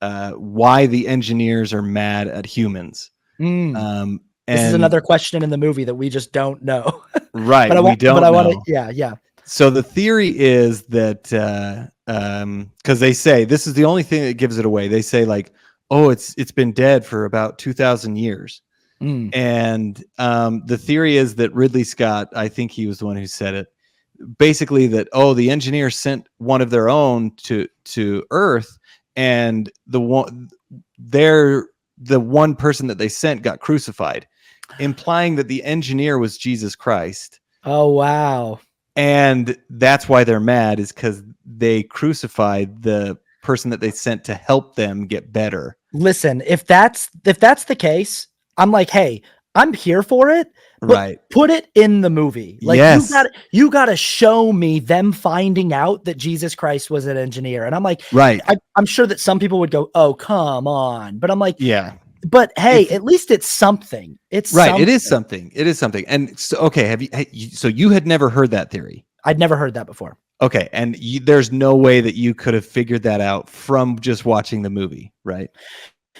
why the engineers are mad at humans. And this is another question in the movie that we just don't know. Right. But we don't know. Yeah. So the theory is that because they say this is the only thing that gives it away. They say like, oh, it's been dead for about 2,000 years. And the theory is that Ridley Scott, I think he was the one who said it, basically that, oh, the engineers sent one of their own to Earth, and the one person that they sent got crucified, implying that the engineer was Jesus Christ. Oh, wow. And that's why they're mad, is because they crucified the person that they sent to help them get better. Listen, if that's the case, I'm like, hey, I'm here for it. But put it in the movie. Like you got to show me them finding out that Jesus Christ was an engineer. And I'm like, I'm sure that some people would go, oh, come on. But I'm like, but hey, at least it's something. It's something. It is something. It is something. And so, okay, so you had never heard that theory? I'd never heard that before. Okay, and there's no way that you could have figured that out from just watching the movie, right?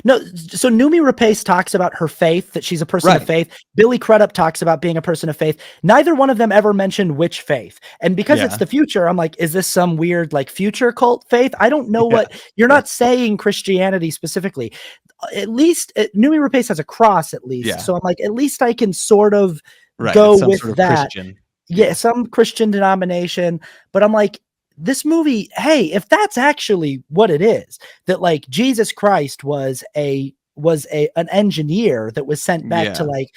No, so Noomi Rapace talks about her faith, that she's a person of faith. Billy Crudup talks about being a person of faith. Neither one of them ever mentioned which faith. And because it's the future, I'm like, is this some weird like future cult faith? I don't know what you're not saying Christianity specifically. At least Noomi Rapace has a cross, at least. So I'm like, at least I can sort of go with sort of that. Christian. Some Christian denomination. But I'm like, this movie, hey, if that's actually what it is, that like Jesus Christ was an engineer that was sent back to like,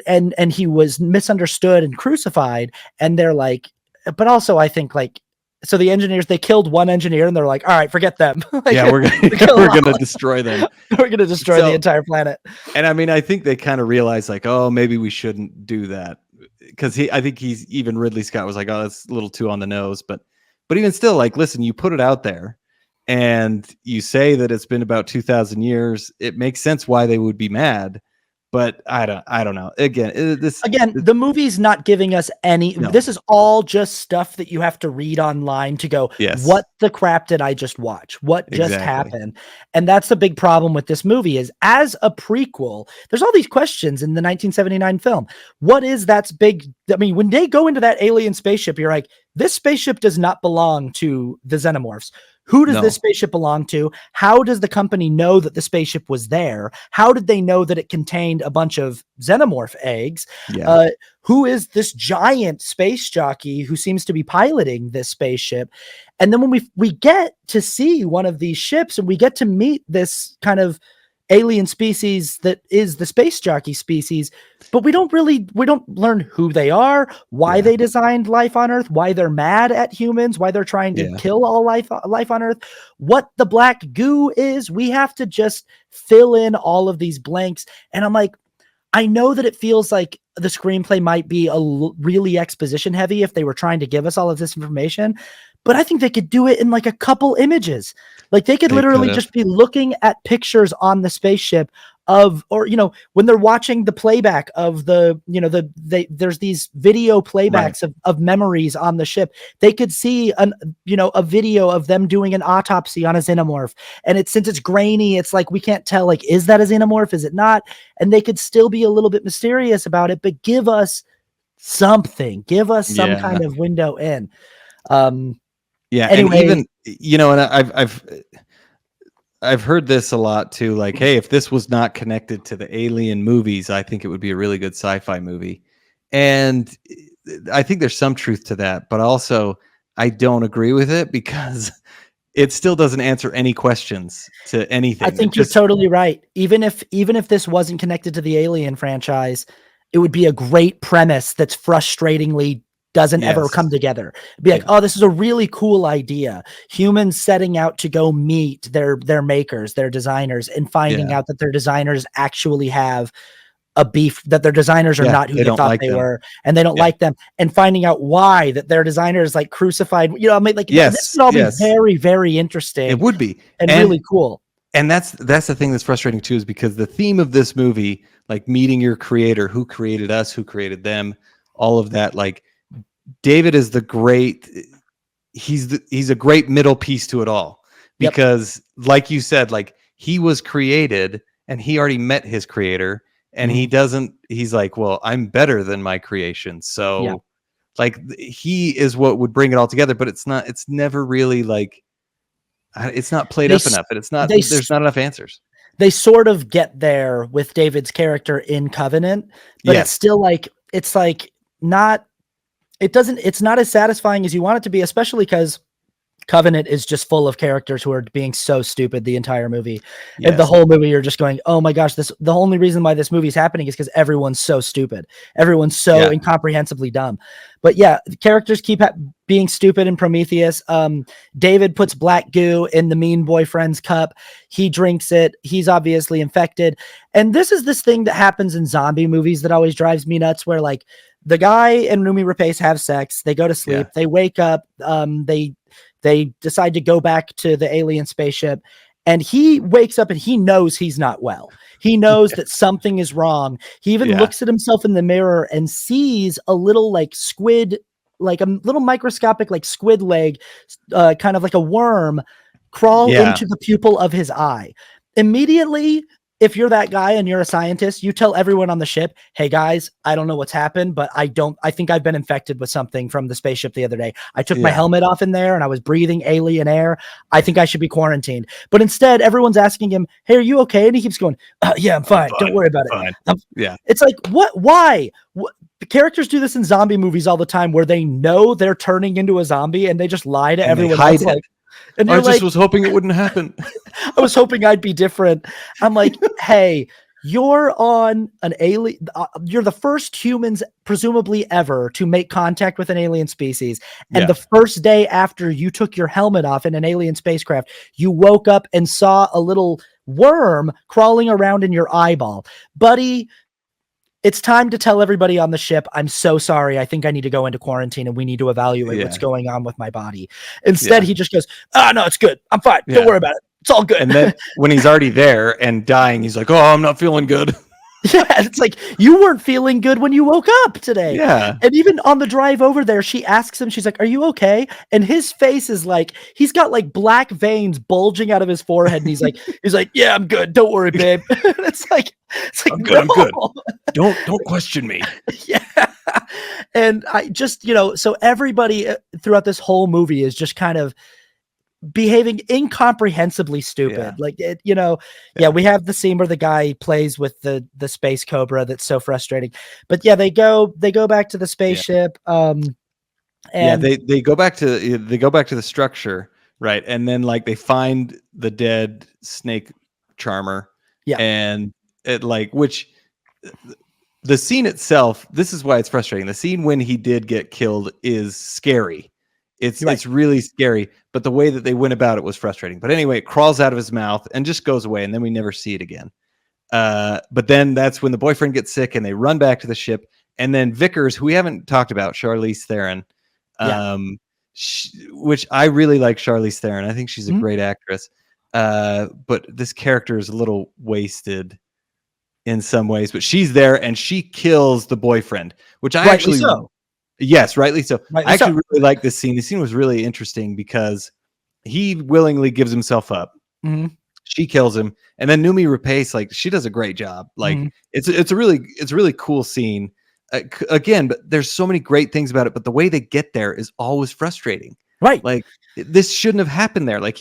and he was misunderstood and crucified, and they're like, but also I think like, so the engineers, they killed one engineer and they're like, all right, forget them. Like, we're going to destroy them. We're going to destroy the entire planet. And I mean, I think they kind of realized like, oh, maybe we shouldn't do that. Because I think even Ridley Scott was like, oh, that's a little too on the nose, but even still, like, listen, you put it out there and you say that it's been about 2,000 years. It makes sense why they would be mad, but I don't know. Again, the movie's not giving us any. No. This is all just stuff that you have to read online to go, what the crap did I just watch? What just happened? And that's the big problem with this movie is, as a prequel, there's all these questions in the 1979 film. What is that big? I mean, when they go into that alien spaceship, you're like, this spaceship does not belong to the Xenomorphs. Who does this spaceship belong to? How does the company know that the spaceship was there? How did they know that it contained a bunch of xenomorph eggs? Yeah. Who is this giant space jockey who seems to be piloting this spaceship? And then when we get to see one of these ships and we get to meet this kind of alien species that is the space jockey species, but we don't learn who they are, why they designed life on Earth, why they're mad at humans, why they're trying to kill all life on Earth, what the black goo is. We have to just fill in all of these blanks. And I'm like, I know that it feels like the screenplay might be really exposition heavy if they were trying to give us all of this information, but I think they could do it in like a couple images. Like they could literally just be looking at pictures on the spaceship of, or, you know, when they're watching the playback of the, you know, there's these video playbacks of memories on the ship. They could see a video of them doing an autopsy on a xenomorph. And since it's grainy, it's like, we can't tell, like, is that a xenomorph? Is it not? And they could still be a little bit mysterious about it, but give us something, give us some kind of window in. Anyway, and even, and I've heard this a lot too, like, hey, if this was not connected to the Alien movies, I think it would be a really good sci-fi movie. And I think there's some truth to that, but also I don't agree with it because it still doesn't answer any questions to anything. I think you're totally right. Even if this wasn't connected to the Alien franchise, it would be a great premise that's frustratingly doesn't ever come together. Be like, oh, this is a really cool idea. Humans setting out to go meet their makers, their designers, and finding out that their designers actually have a beef, that their designers are not who they thought they were, and they don't like them, and finding out why that their designers like crucified. You know, I mean, like this would all be very, very interesting. It would be and really cool. And that's the thing that's frustrating too, is because the theme of this movie, like meeting your creator, who created us, who created them, all of that, like. David is he's a great middle piece to it all, because like you said, like he was created and he already met his creator, and he's like, well, I'm better than my creation. So like he is what would bring it all together, but it's never really like, it's not played up enough, and there's not enough answers. They sort of get there with David's character in Covenant, but it's still like, it's not as satisfying as you want it to be, especially because Covenant is just full of characters who are being so stupid the entire movie. And the whole movie, you're just going, oh my gosh, the only reason why this movie is happening is because everyone's so stupid. Everyone's so incomprehensibly dumb. But the characters keep being stupid in Prometheus. David puts black goo in the mean boyfriend's cup. He drinks it. He's obviously infected. And this is this thing that happens in zombie movies that always drives me nuts, where like the guy and Rumi Rapace have sex. They go to sleep. They wake up. They decide to go back to the alien spaceship, and he wakes up and he knows he's not well. He knows that something is wrong. He even looks at himself in the mirror and sees a little like squid, like a little microscopic like squid leg, kind of like a worm, crawl into the pupil of his eye. Immediately, if you're that guy and you're a scientist, you tell everyone on the ship, hey guys, I don't know what's happened, but I think I've been infected with something from the spaceship the other day. I took my helmet off in there and I was breathing alien air. I think I should be quarantined. But instead, everyone's asking him, hey, are you okay? And he keeps going, yeah, I'm fine. Don't worry about it. It's like, what? Why? Characters do this in zombie movies all the time, where they know they're turning into a zombie and they just lie to everyone else. Like, and I just was hoping it wouldn't happen. I was hoping I'd be different. I'm like, hey, you're on an alien. You're the first humans, presumably ever, to make contact with an alien species. And the first day after you took your helmet off in an alien spacecraft, you woke up and saw a little worm crawling around in your eyeball. Buddy, it's time to tell everybody on the ship, I'm so sorry. I think I need to go into quarantine and we need to evaluate what's going on with my body. Instead, he just goes, no, it's good. I'm fine. Don't worry about it. It's all good. And then when he's already there and dying, he's like, oh, I'm not feeling good. Yeah, it's like, you weren't feeling good when you woke up today. Yeah. And even on the drive over there, she asks him, she's like, are you okay? And his face is like, he's got like black veins bulging out of his forehead. And he's like, yeah, I'm good. Don't worry, babe. It's like, I'm good. I'm good. Don't question me. Yeah. And I just, so everybody throughout this whole movie is just kind of behaving incomprehensibly stupid. Like we have the scene where the guy plays with the space cobra that's so frustrating. But they go back to the spaceship. And they go back to the structure, right? And then like they find the dead snake charmer. And it which the scene itself, this is why it's frustrating. The scene when he did get killed is scary. It's really scary, but the way that they went about it was frustrating. But anyway, it crawls out of his mouth and just goes away, and then we never see it again. But then that's when the boyfriend gets sick, and they run back to the ship. And then Vickers, who we haven't talked about, Charlize Theron, which I really like Charlize Theron. I think she's a great actress. But this character is a little wasted in some ways. But she's there, and she kills the boyfriend, which I actually... Yes, rightly so. I actually really like this scene. The scene was really interesting because he willingly gives himself up. She kills him, and then Noomi Rapace, she does a great job. It's a really cool scene. Again, but there's so many great things about it. But the way they get there is always frustrating. Right? Like this shouldn't have happened there. Like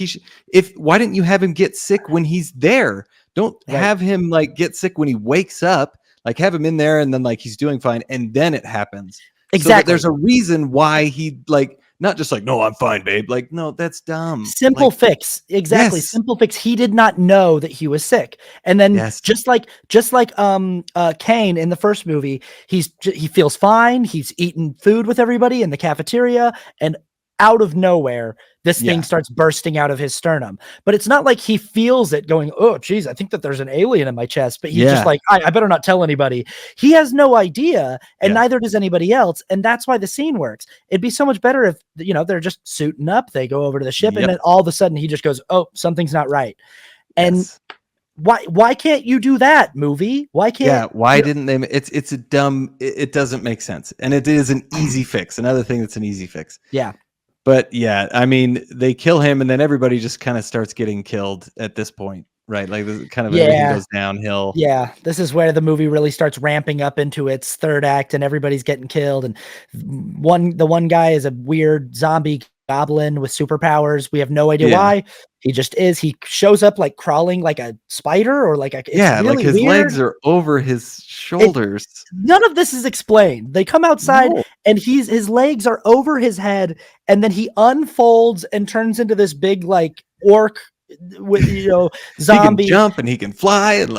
why didn't you have him get sick when he's there? Don't have him get sick when he wakes up. Have him in there, and then he's doing fine, and then it happens. Exactly. So that there's a reason why he not just no, I'm fine, babe. No, that's dumb. Simple fix. Exactly. Yes. Simple fix. He did not know that he was sick. And then just like Kane in the first movie, he feels fine. He's eating food with everybody in the cafeteria, and out of nowhere, this thing starts bursting out of his sternum. But it's not like he feels it going, oh, geez, I think that there's an alien in my chest. But he's just I better not tell anybody. He has no idea, and neither does anybody else. And that's why the scene works. It'd be so much better if, they're just suiting up. They go over to the ship, and then all of a sudden he just goes, oh, something's not right. And why can't you do that, movie? Why can't? Why didn't they? It's a dumb. It doesn't make sense, and it is an easy fix. Another thing that's an easy fix. Yeah. But I mean, they kill him, and then everybody just kind of starts getting killed at this point, right? Everything goes downhill. Yeah, this is where the movie really starts ramping up into its third act, and everybody's getting killed. And the one guy is a weird zombie goblin with superpowers. We have no idea why. He just is. He shows up crawling like a spider, or it's really his weird. Legs are over his shoulders. None of this is explained. They come outside and his legs are over his head, and then he unfolds and turns into this big orc with zombie. He can jump and he can fly, and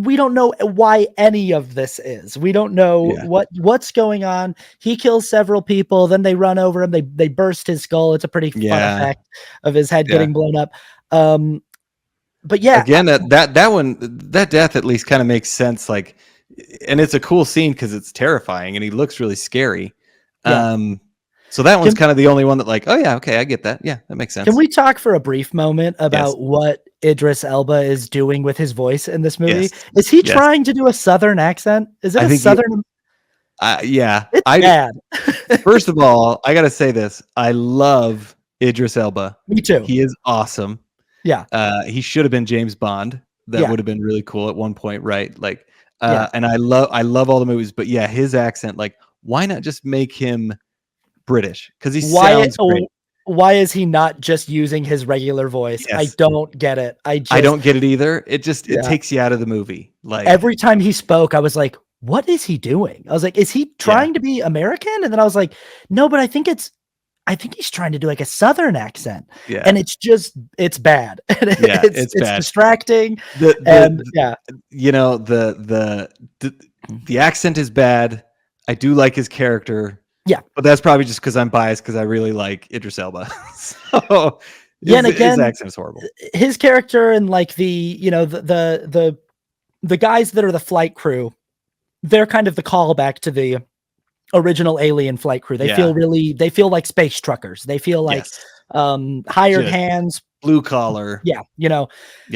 we don't know why any of this is. We don't know what's going on. He kills several people, then they run over him, they burst his skull. It's a pretty fun effect of his head getting blown up. But again, that death at least kind of makes sense. And it's a cool scene because it's terrifying, and he looks really scary. So that one's kind of the only one that oh yeah, okay, I get that. Yeah, that makes sense. Can we talk for a brief moment about what Idris Elba is doing with his voice in this movie? Is he trying to do a Southern accent? Is it a Southern? It's bad. First of all, I got to say this. I love Idris Elba. Me too. He is awesome. Yeah. He should have been James Bond. That would have been really cool at one point, right? And I love all the movies, but his accent, why not just make him British? Because he sounds great. Why is he not just using his regular voice? I don't get it. I don't get it either. It just it takes you out of the movie. Every time he spoke, I was like, what is he doing? I was like, is he trying to be American? And then I was like, no, but I think he's trying to do a Southern accent. Yeah. And it's bad. It's bad. Distracting. The accent is bad. I do like his character. Yeah. But that's probably just because I'm biased because I really like Idris Elba. So and again, his accent is horrible. His character and the guys that are the flight crew, they're kind of the callback to the original Alien flight crew. They feel like space truckers. They feel like hired hands, blue collar. Yeah.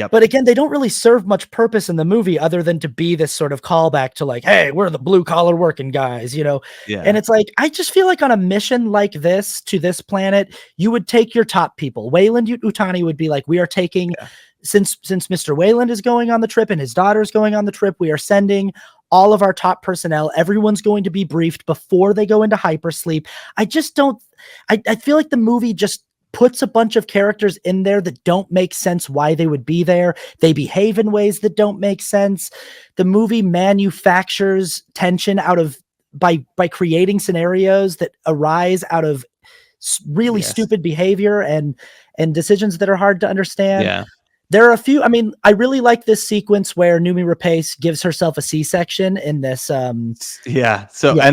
But again, they don't really serve much purpose in the movie other than to be this sort of callback to hey, we're the blue collar working guys, And it's I just feel like on a mission like this to this planet, you would take your top people. Wayland Utani would be we are taking since Mr. Wayland is going on the trip and his daughter's going on the trip, we are sending all of our top personnel. Everyone's going to be briefed before they go into hypersleep. I just don't, I feel like the movie just puts a bunch of characters in there that don't make sense why they would be there. They behave in ways that don't make sense. The movie manufactures tension by creating scenarios that arise out of really stupid behavior and decisions that are hard to understand. Yeah. There are a few, I mean, I really like this sequence where Noomi Rapace gives herself a C-section in this. So, and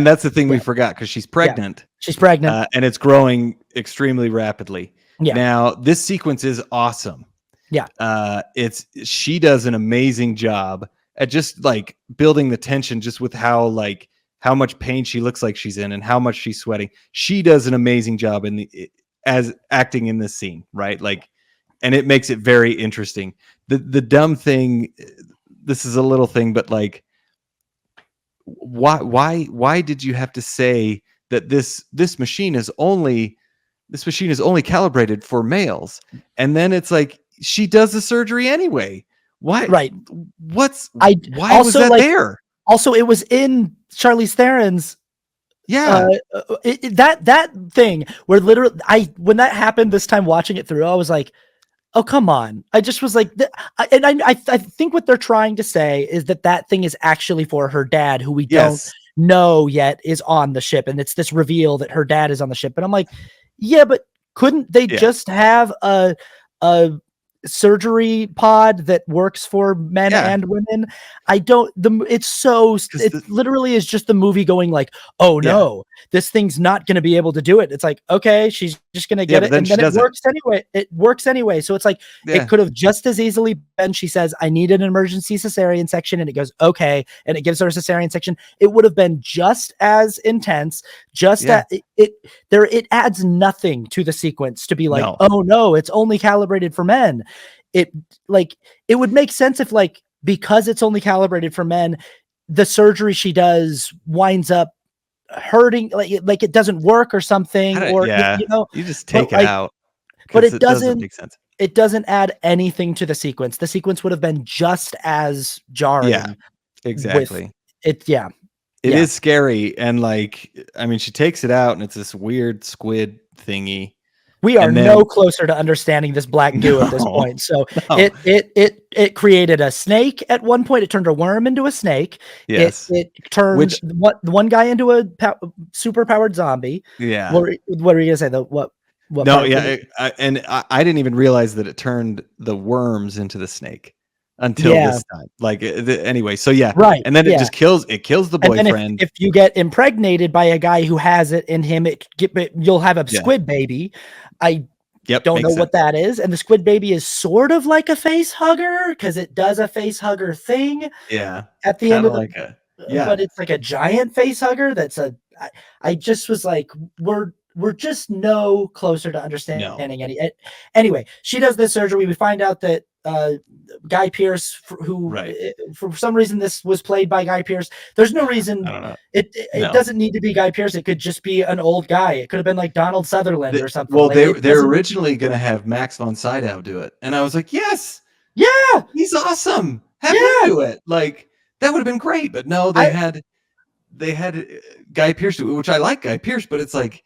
that's the thing we forgot, because she's pregnant. Yeah. She's pregnant. And it's growing extremely rapidly. Yeah. Now, this sequence is awesome. Yeah. She does an amazing job at just like building the tension, just with how much pain she looks like she's in and how much she's sweating. She does an amazing job as acting in this scene, right? Like, and it makes it very interesting. The dumb thing, this is a little thing, but like, why did you have to say that this machine is only calibrated for males? And then it's like, she does the surgery anyway. Why? Right. Why was that there? Also, it was in Charlize Theron's. Yeah. That thing where literally when that happened this time watching it through, I was like, oh, come on. I just was like, I think what they're trying to say is that thing is actually for her dad, who we don't know yet is on the ship. And it's this reveal that her dad is on the ship. And I'm like, yeah, but couldn't they just have a surgery pod that works for men and women? It literally is just the movie going like, oh no, this thing's not going to be able to do it. It's like, okay, she's just going to get it. And then it works anyway. It works anyway. So it's like, it could have just as easily been, she says, I need an emergency cesarean section. And it goes, okay. And it gives her a cesarean section. It would have been just as intense, it adds nothing to the sequence to be like, oh no, it's only calibrated for men. It would make sense if, like, because it's only calibrated for men, the surgery she does winds up hurting, like it doesn't work or something, or you just take it out. But it doesn't make sense. It doesn't add anything to the sequence. The sequence would have been just as jarring. Yeah, exactly. It is scary, and like, I mean, she takes it out, and it's this weird squid thingy. We are no closer to understanding this black goo at this point. So it created a snake at one point. It turned a worm into a snake. Yes. It turned one guy into a super powered zombie. Yeah. What were you gonna say? I didn't even realize that it turned the worms into the snake until this time. Like, anyway, so right. And then it just kills the boyfriend. If you get impregnated by a guy who has it in him, you'll have a squid baby. I don't know what that is. And the squid baby is sort of like a face hugger, because it does a face hugger thing. Yeah. At the end of but it's like a giant face hugger. I just was like, we're just no closer to understanding any. Anyway, she does this surgery. We find out that Guy Pearce, who for some reason this was played by Guy Pearce. There's no reason. I don't know. It doesn't need to be Guy Pearce. It could just be an old guy. It could have been like Donald Sutherland or something. Well, they're originally going to have Max von Sydow do it, and I was like, yes, yeah, he's awesome. Have him do it. Like, that would have been great. But no, they had Guy Pearce do it, which I like Guy Pearce, but it's like,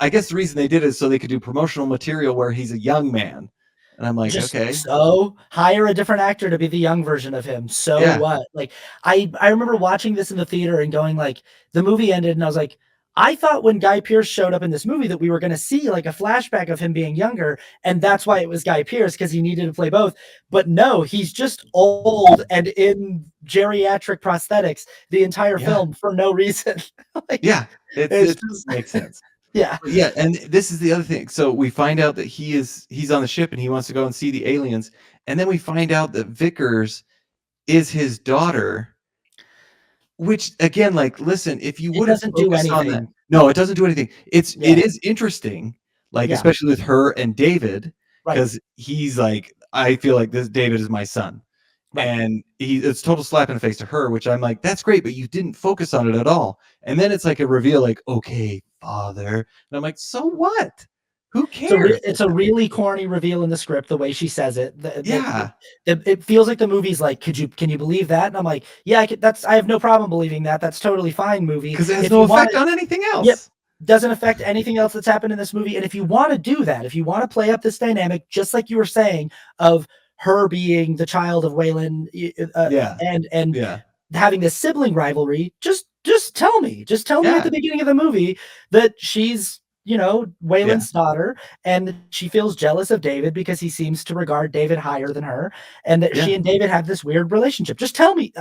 I guess the reason they did it is so they could do promotional material where he's a young man. And I'm like, okay. So hire a different actor to be the young version of him. So what? Like, I remember watching this in the theater and going like, the movie ended and I was like, I thought when Guy Pearce showed up in this movie that we were going to see like a flashback of him being younger. And that's why it was Guy Pearce, because he needed to play both. But no, he's just old and in geriatric prosthetics the entire film for no reason. It just makes sense. Yeah, and this is the other thing. So we find out that he's on the ship and he wants to go and see the aliens, and then we find out that Vickers is his daughter. Which, again, like, listen, if you would have focused on that, no, it doesn't do anything. It is interesting, like, especially with her and David, because he's like, I feel like this David is my son, and it's total slap in the face to her, which I'm like, that's great, but you didn't focus on it at all. And then it's like a reveal, like, okay, father, and I'm like, so what? Who cares? It's a really corny reveal in the script, the way she says it. Yeah. It feels like the movie's like, can you believe that? And I'm like, yeah, I have no problem believing that. That's totally fine, movie. Because it has If no you want effect it, on anything yep, else. doesn't affect anything else that's happened in this movie. And if you want to do that, if you want to play up this dynamic, just like you were saying, of her being the child of Waylon, Yeah. and Yeah. having this sibling rivalry, just tell me. Just tell me at Yeah. the beginning of the movie that she's, Yeah. Waylon's daughter, and she feels jealous of David because he seems to regard David higher than her, and that Yeah. she and David have this weird relationship. Just tell me,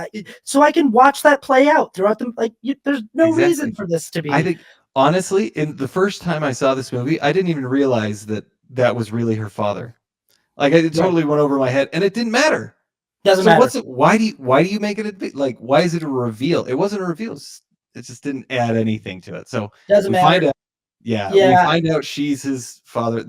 so I can watch that play out throughout the there's no reason Exactly. for this to I be. think honestly, in the first time I saw this movie, I didn't even realize that that was really her father. Like it Right. totally went over my head, and it didn't matter. Doesn't So matter. what's it? Why do you make it like? Why is it a reveal? It wasn't a reveal. It just didn't add anything to it. So Doesn't we find matter. out. Yeah, we Yeah. find out she's his father.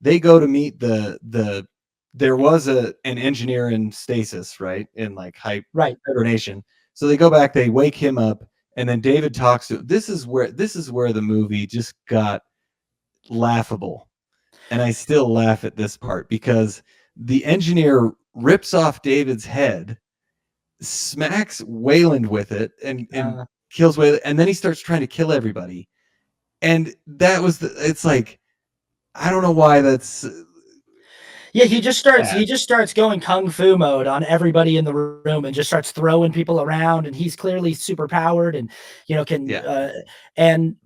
They go to meet There was an engineer in stasis, right, in like Right. hibernation. So they go back. They wake him up, and then David talks to. This is where the movie just got laughable, and I still laugh at this part because the engineer rips off David's head, smacks Wayland with it, and kills Wayland, and then he starts trying to kill everybody. And that was it's like, I don't know why that's Yeah, he just bad. starts going kung fu mode on everybody in the room and just starts throwing people around, and he's clearly super powered and can Yeah. and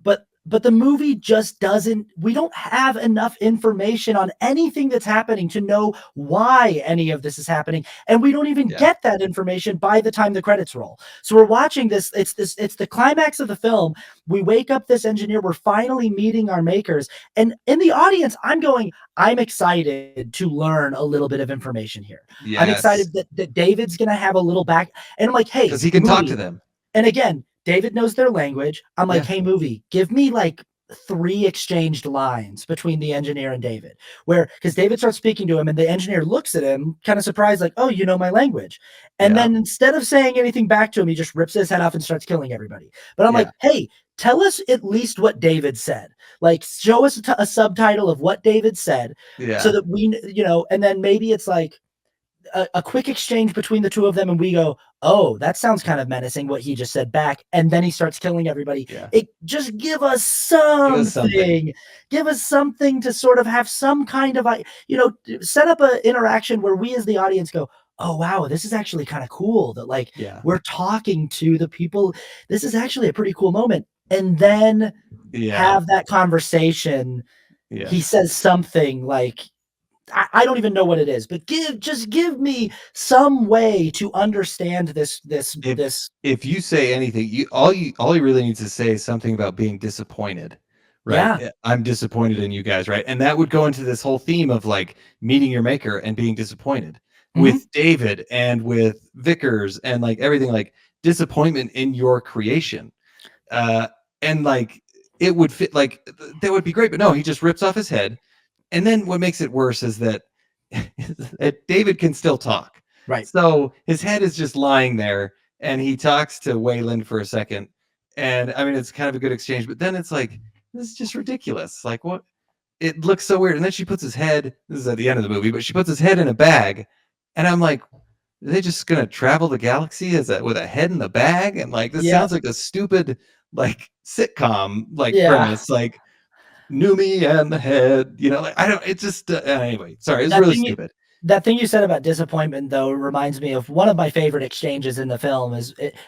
but the movie just doesn't we don't have enough information on anything that's happening to know why any of this is happening, and we don't even Yeah. get that information by the time the credits roll. So we're watching this, it's the climax of the film. We wake up this engineer, we're finally meeting our makers, and in the audience I'm excited to learn a little bit of information here. I'm Yes. excited that David's going to have a little back. And I'm like, hey, Because he can talk to movie. them. And again, David knows their language. I'm like, Yeah. hey, movie, give me like 3 exchanged lines between the engineer and David, because David starts speaking to him and the engineer looks at him kind of surprised, like, oh, you know my language. And Yeah. then instead of saying anything back to him, he just rips his head off and starts killing everybody. But I'm like, hey, tell us at least what David said. Like, show us a subtitle of what David said, so Yeah. that we, and then maybe it's like a quick exchange between the two of them, and we go, oh, that sounds kind of menacing what he just said back, and then he starts killing everybody. Yeah. It just give us something. give us something to sort of have some kind of set up an interaction where we as the audience go, oh wow, this is actually kind of cool that like Yeah. we're talking to the people. This is actually a pretty cool moment. And then have that conversation. Yeah. He says something like, I don't even know what it is, but give me some way to understand this. If you say anything, all you really need to say is something about being disappointed, right? Yeah. I'm disappointed in you guys, right? And that would go into this whole theme of like meeting your maker and being disappointed with David and with Vickers and like everything, like disappointment in your creation. And like it would fit, like that would be great, but no, he just rips off his head. And then what makes it worse is that David can still talk. Right. So his head is just lying there, and he talks to Wayland for a second. And I mean, it's kind of a good exchange, but then it's like, this is just ridiculous. Like, what? It looks so weird. And then she puts his head, this is at the end of the movie, but she puts his head in a bag. And I'm like, are they just going to travel the galaxy with a head in the bag? And like, this sounds like a stupid, like, sitcom, like, premise. Like, Numi and the head, like, I don't, it's just, anyway, sorry, it's really stupid. That thing you said about disappointment, though, reminds me of one of my favorite exchanges in the film.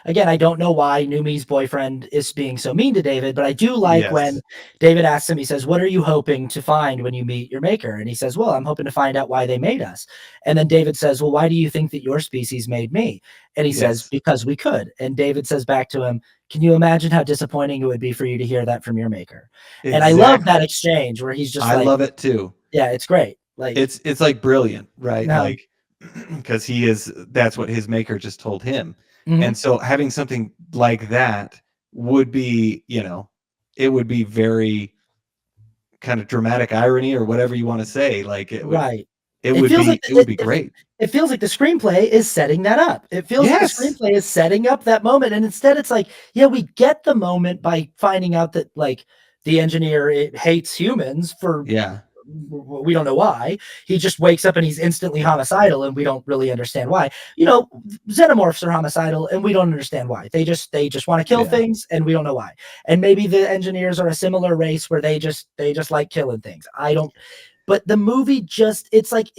Again, I don't know why Numi's boyfriend is being so mean to David, but I do like when David asks him, he says, what are you hoping to find when you meet your maker? And he says, well, I'm hoping to find out why they made us. And then David says, well, why do you think that your species made me? And he says, because we could. And David says back to him, can you imagine how disappointing it would be for you to hear that from your maker? Exactly. And I love that exchange where he's just I love it too. Yeah, it's great. Like, it's like brilliant, right? No. Like, because that's what his maker just told him. And so having something like that would be, it would be very kind of dramatic irony or whatever you want to say. Like it would, it would be great. It feels like the screenplay is setting that up. It feels like the screenplay is setting up that moment. And instead it's like, yeah, we get the moment by finding out that like the engineer hates humans for we don't know why. He just wakes up and he's instantly homicidal, and we don't really understand why. Xenomorphs are homicidal, and we don't understand why. They just want to kill things, and we don't know why. And maybe the engineers are a similar race where they just like killing things. I don't. But the movie just, it's like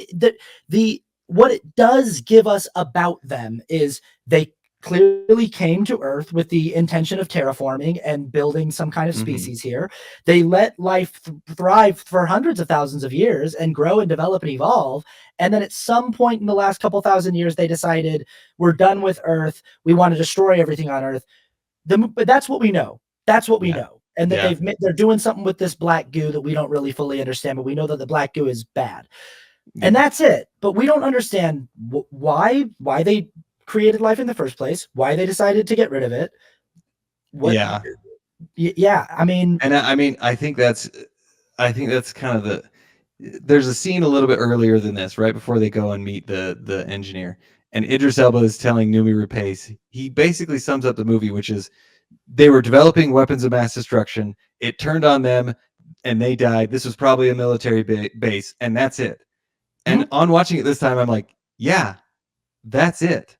the what it does give us about them is they clearly came to Earth with the intention of terraforming and building some kind of species here. They let life thrive for hundreds of thousands of years and grow and develop and evolve. And then at some point in the last couple thousand years, they decided, we're done with Earth. We want to destroy everything on Earth. But that's what we know. That's what we know. And that they're doing something with this black goo that we don't really fully understand, but we know that the black goo is bad. And that's it. But we don't understand why they created life in the first place, why they decided to get rid of it. I mean, I think that's kind of there's a scene a little bit earlier than this, right before they go and meet the engineer, and Idris Elba is telling Noomi Rapace, he basically sums up the movie, which is they were developing weapons of mass destruction, it turned on them and they died, this was probably a military base, and that's it. And on watching it this time, I'm like, yeah, that's it.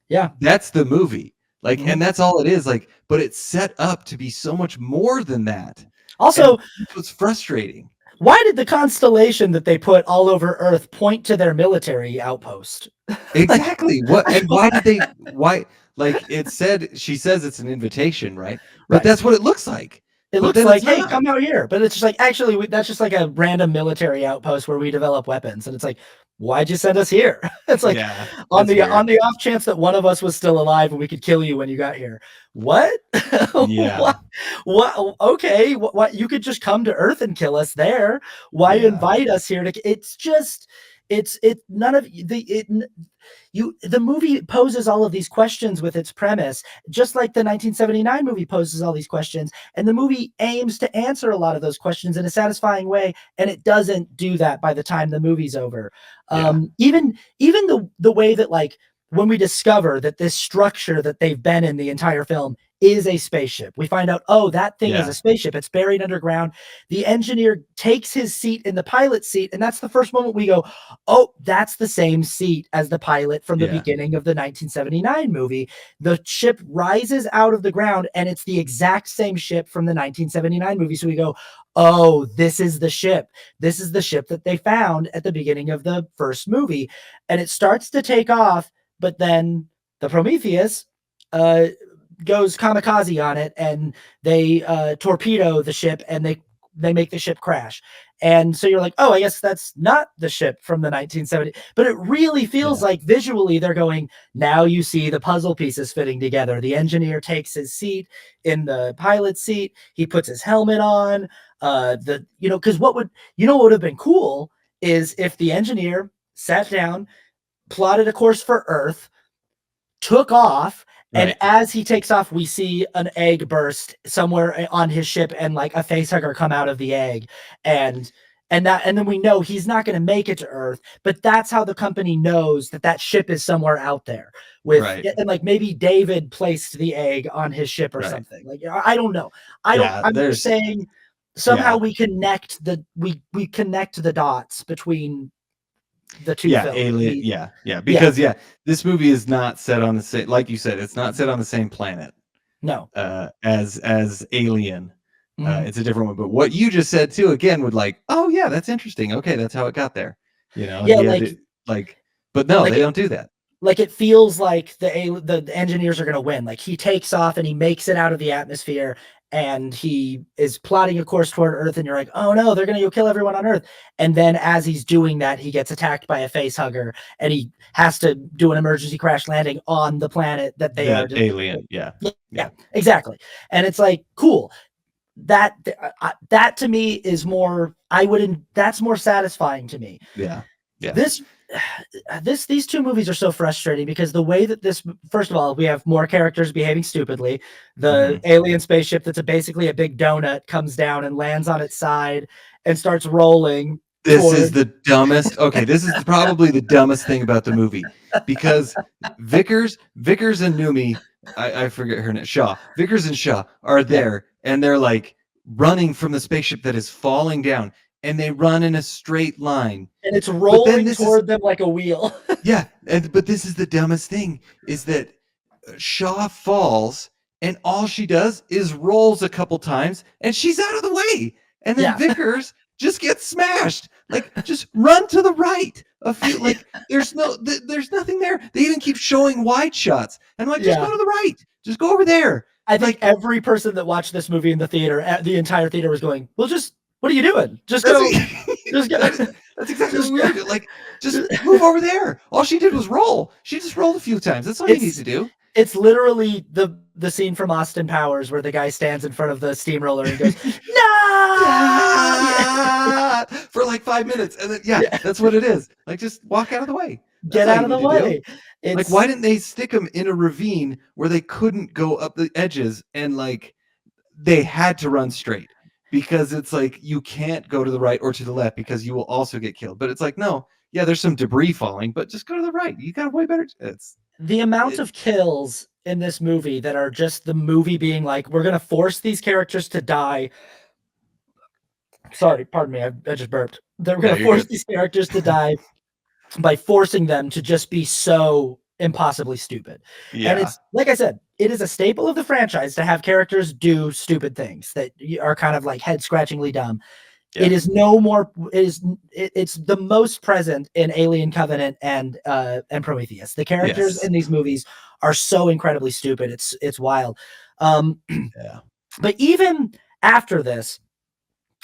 Yeah, that's the movie. Like, and that's all it is. Like, but it's set up to be so much more than that. Also, it was frustrating. Why did the constellation that they put all over Earth point to their military outpost? Exactly. What and why did they? Why? Like it said, she says it's an invitation, right? But that's what it looks like. It looks like, hey, come out here. But it's just like, actually, that's just like a random military outpost where we develop weapons. And it's like, why'd you send us here? It's like, on the off chance that one of us was still alive and we could kill you when you got here. What? Yeah. what? Okay. What? You could just come to Earth and kill us there. Why invite us here? It's just, none of the movie poses all of these questions with its premise, just like the 1979 movie poses all these questions, and the movie aims to answer a lot of those questions in a satisfying way, and it doesn't do that by the time the movie's over. Even the way that, like, when we discover that this structure that they've been in the entire film is a spaceship, we find out, oh, that thing is a spaceship. It's buried underground. The engineer takes his seat in the pilot's seat, and that's the first moment we go, oh, that's the same seat as the pilot from the beginning of the 1979 movie. The ship rises out of the ground, and it's the exact same ship from the 1979 movie. So we go, oh, this is the ship. This is the ship that they found at the beginning of the first movie. And it starts to take off, but then the Prometheus goes kamikaze on it, and they torpedo the ship, and they make the ship crash. And so you're like, oh, I guess that's not the ship from the 1970s. But it really feels like visually they're going, now you see the puzzle pieces fitting together. The engineer takes his seat in the pilot's seat. He puts his helmet on. Because what would have been cool is if the engineer sat down, plotted a course for Earth, took off, and as he takes off, we see an egg burst somewhere on his ship, and like a facehugger come out of the egg, and then we know he's not going to make it to Earth. But that's how the company knows that ship is somewhere out there. And like maybe David placed the egg on his ship or something. Like, I don't know. I'm just saying somehow we connect we connect the dots between the two films. Alien, because this movie is not set on the same, like you said, it's not set on the same planet. No. As Alien. It's a different one. But what you just said too, again, would like, oh yeah, that's interesting. Okay, that's how it got there. But no, they don't do that. Like, it feels like the engineers are going to win. Like, he takes off and he makes it out of the atmosphere, and he is plotting a course toward Earth, and you're like, oh no, they're going to go kill everyone on Earth. And then as he's doing that, he gets attacked by a face hugger, and he has to do an emergency crash landing on the planet that they are. Alien. Yeah, exactly. And it's like, cool. That to me is more, that's more satisfying to me. These two movies are so frustrating because the way that first of all, we have more characters behaving stupidly. The alien spaceship that's basically a big donut comes down and lands on its side and starts rolling. This is the dumbest. Okay, this is probably the dumbest thing about the movie, because Vickers and Noomi, I forget her name, Vickers and Shaw are there, and they're like running from the spaceship that is falling down. and they run in a straight line. And it's rolling toward them like a wheel. Yeah, but this is the dumbest thing, is that Shaw falls, and all she does is rolls a couple times, and she's out of the way. And then Vickers just gets smashed. Like, just run to the right. Like, there's nothing there. They even keep showing wide shots. And I'm like, just go to the right. Just go over there. I think every person that watched this movie in the theater, the entire theater was going, well, what are you doing? Just go. That's exactly what we were doing. Like, just move over there. All she did was roll. She just rolled a few times. That's all you need to do. It's literally the scene from Austin Powers where the guy stands in front of the steamroller and goes, no! For like 5 minutes. And then, that's what it is. Like, just walk out of the way. Get out of the way. Like, why didn't they stick them in a ravine where they couldn't go up the edges, and like they had to run straight? Because it's like, you can't go to the right or to the left because you will also get killed. But it's like, no, there's some debris falling, but just go to the right. You got way better. The amount of kills in this movie that are just the movie being like, we're going to force these characters to die. Sorry, pardon me. I just burped. They're going to force these characters to die by forcing them to just be so impossibly stupid. Yeah. And it's, like I said, it is a staple of the franchise to have characters do stupid things that are kind of like head-scratchingly dumb. Yeah. It is no more. It's the most present in Alien Covenant and Prometheus. The characters in these movies are so incredibly stupid. It's wild. But even after this,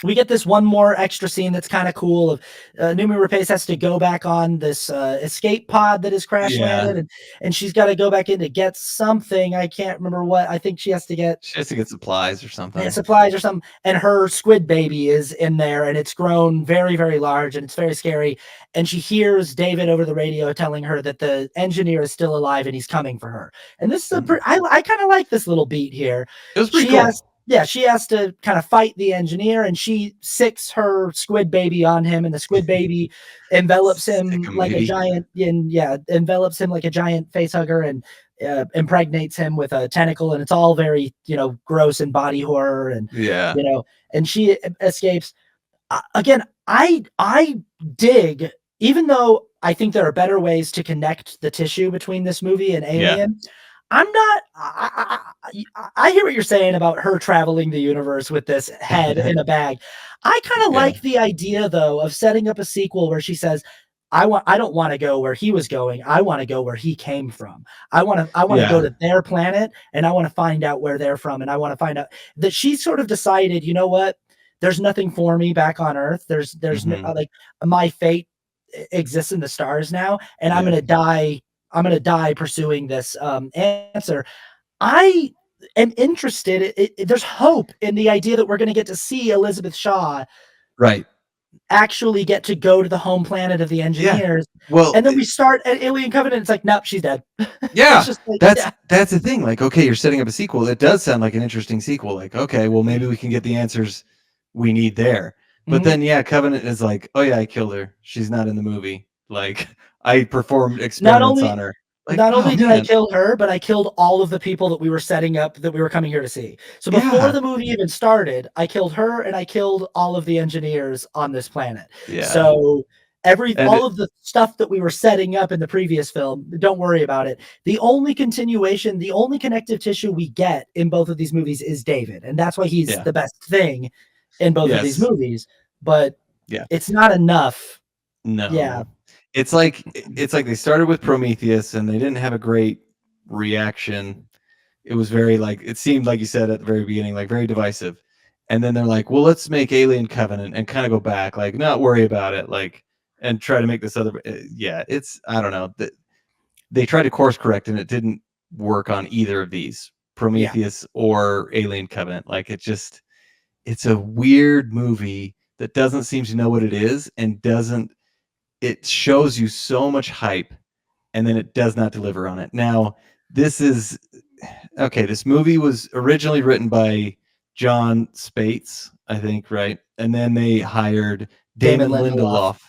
we get this one more extra scene that's kind of cool of Noomi Rapace has to go back on this escape pod that is crash landed, and she's got to go back in to get something. I can't remember what. I think she has to get supplies or something. Yeah, supplies or something. And her squid baby is in there, and it's grown very, very large, and it's very scary. And she hears David over the radio telling her that the engineer is still alive and he's coming for her. And this is I kind of like this little beat here. It was pretty cool. She has to kind of fight the engineer, and she sicks her squid baby on him, and the squid baby envelops him like a giant, envelops him like a giant face hugger and impregnates him with a tentacle, and it's all very, gross and body horror, and and she escapes. Again, I dig, even though I think there are better ways to connect the tissue between this movie and Alien. Yeah. I'm not. I hear what you're saying about her traveling the universe with this head in a bag. I kind of like the idea, though, of setting up a sequel where she says, I don't want to go where he was going. I want to go where he came from. I want to go to their planet, and I want to find out where they're from, and I want to find out that she sort of decided, you know what? There's nothing for me back on Earth. There's like, my fate exists in the stars now, and I'm gonna die. I'm going to die pursuing this answer. I am interested. There's hope in the idea that we're going to get to see Elizabeth Shaw actually get to go to the home planet of the engineers. Yeah. Well, and then we start at Alien Covenant. It's like, nope, she's dead. Yeah, like, that's the thing. Like, okay, you're setting up a sequel. It does sound like an interesting sequel. Like, okay, well, maybe we can get the answers we need there. But then, Covenant is like, oh yeah, I killed her. She's not in the movie. Like, I performed experiments on her. Like, not only did I kill her, but I killed all of the people that we were setting up, that we were coming here to see. So before the movie even started, I killed her, and I killed all of the engineers on this planet. Yeah. So all of the stuff that we were setting up in the previous film, don't worry about it. The only continuation, the only connective tissue we get in both of these movies is David, and that's why he's the best thing in both of these movies. But it's not enough. No. Yeah. It's like they started with Prometheus and they didn't have a great reaction. It was very it seemed like you said at the very beginning, like very divisive. And then they're like, well, let's make Alien Covenant and kind of go back, like not worry about it, like, and try to make this other. It's, I don't know. They tried to course correct and it didn't work on either of these, Prometheus or Alien Covenant. Like it's a weird movie that doesn't seem to know what it is and it shows you so much hype, and then it does not deliver on it. Now, this movie was originally written by John Spates, I think, right? And then they hired Damon Lindelof.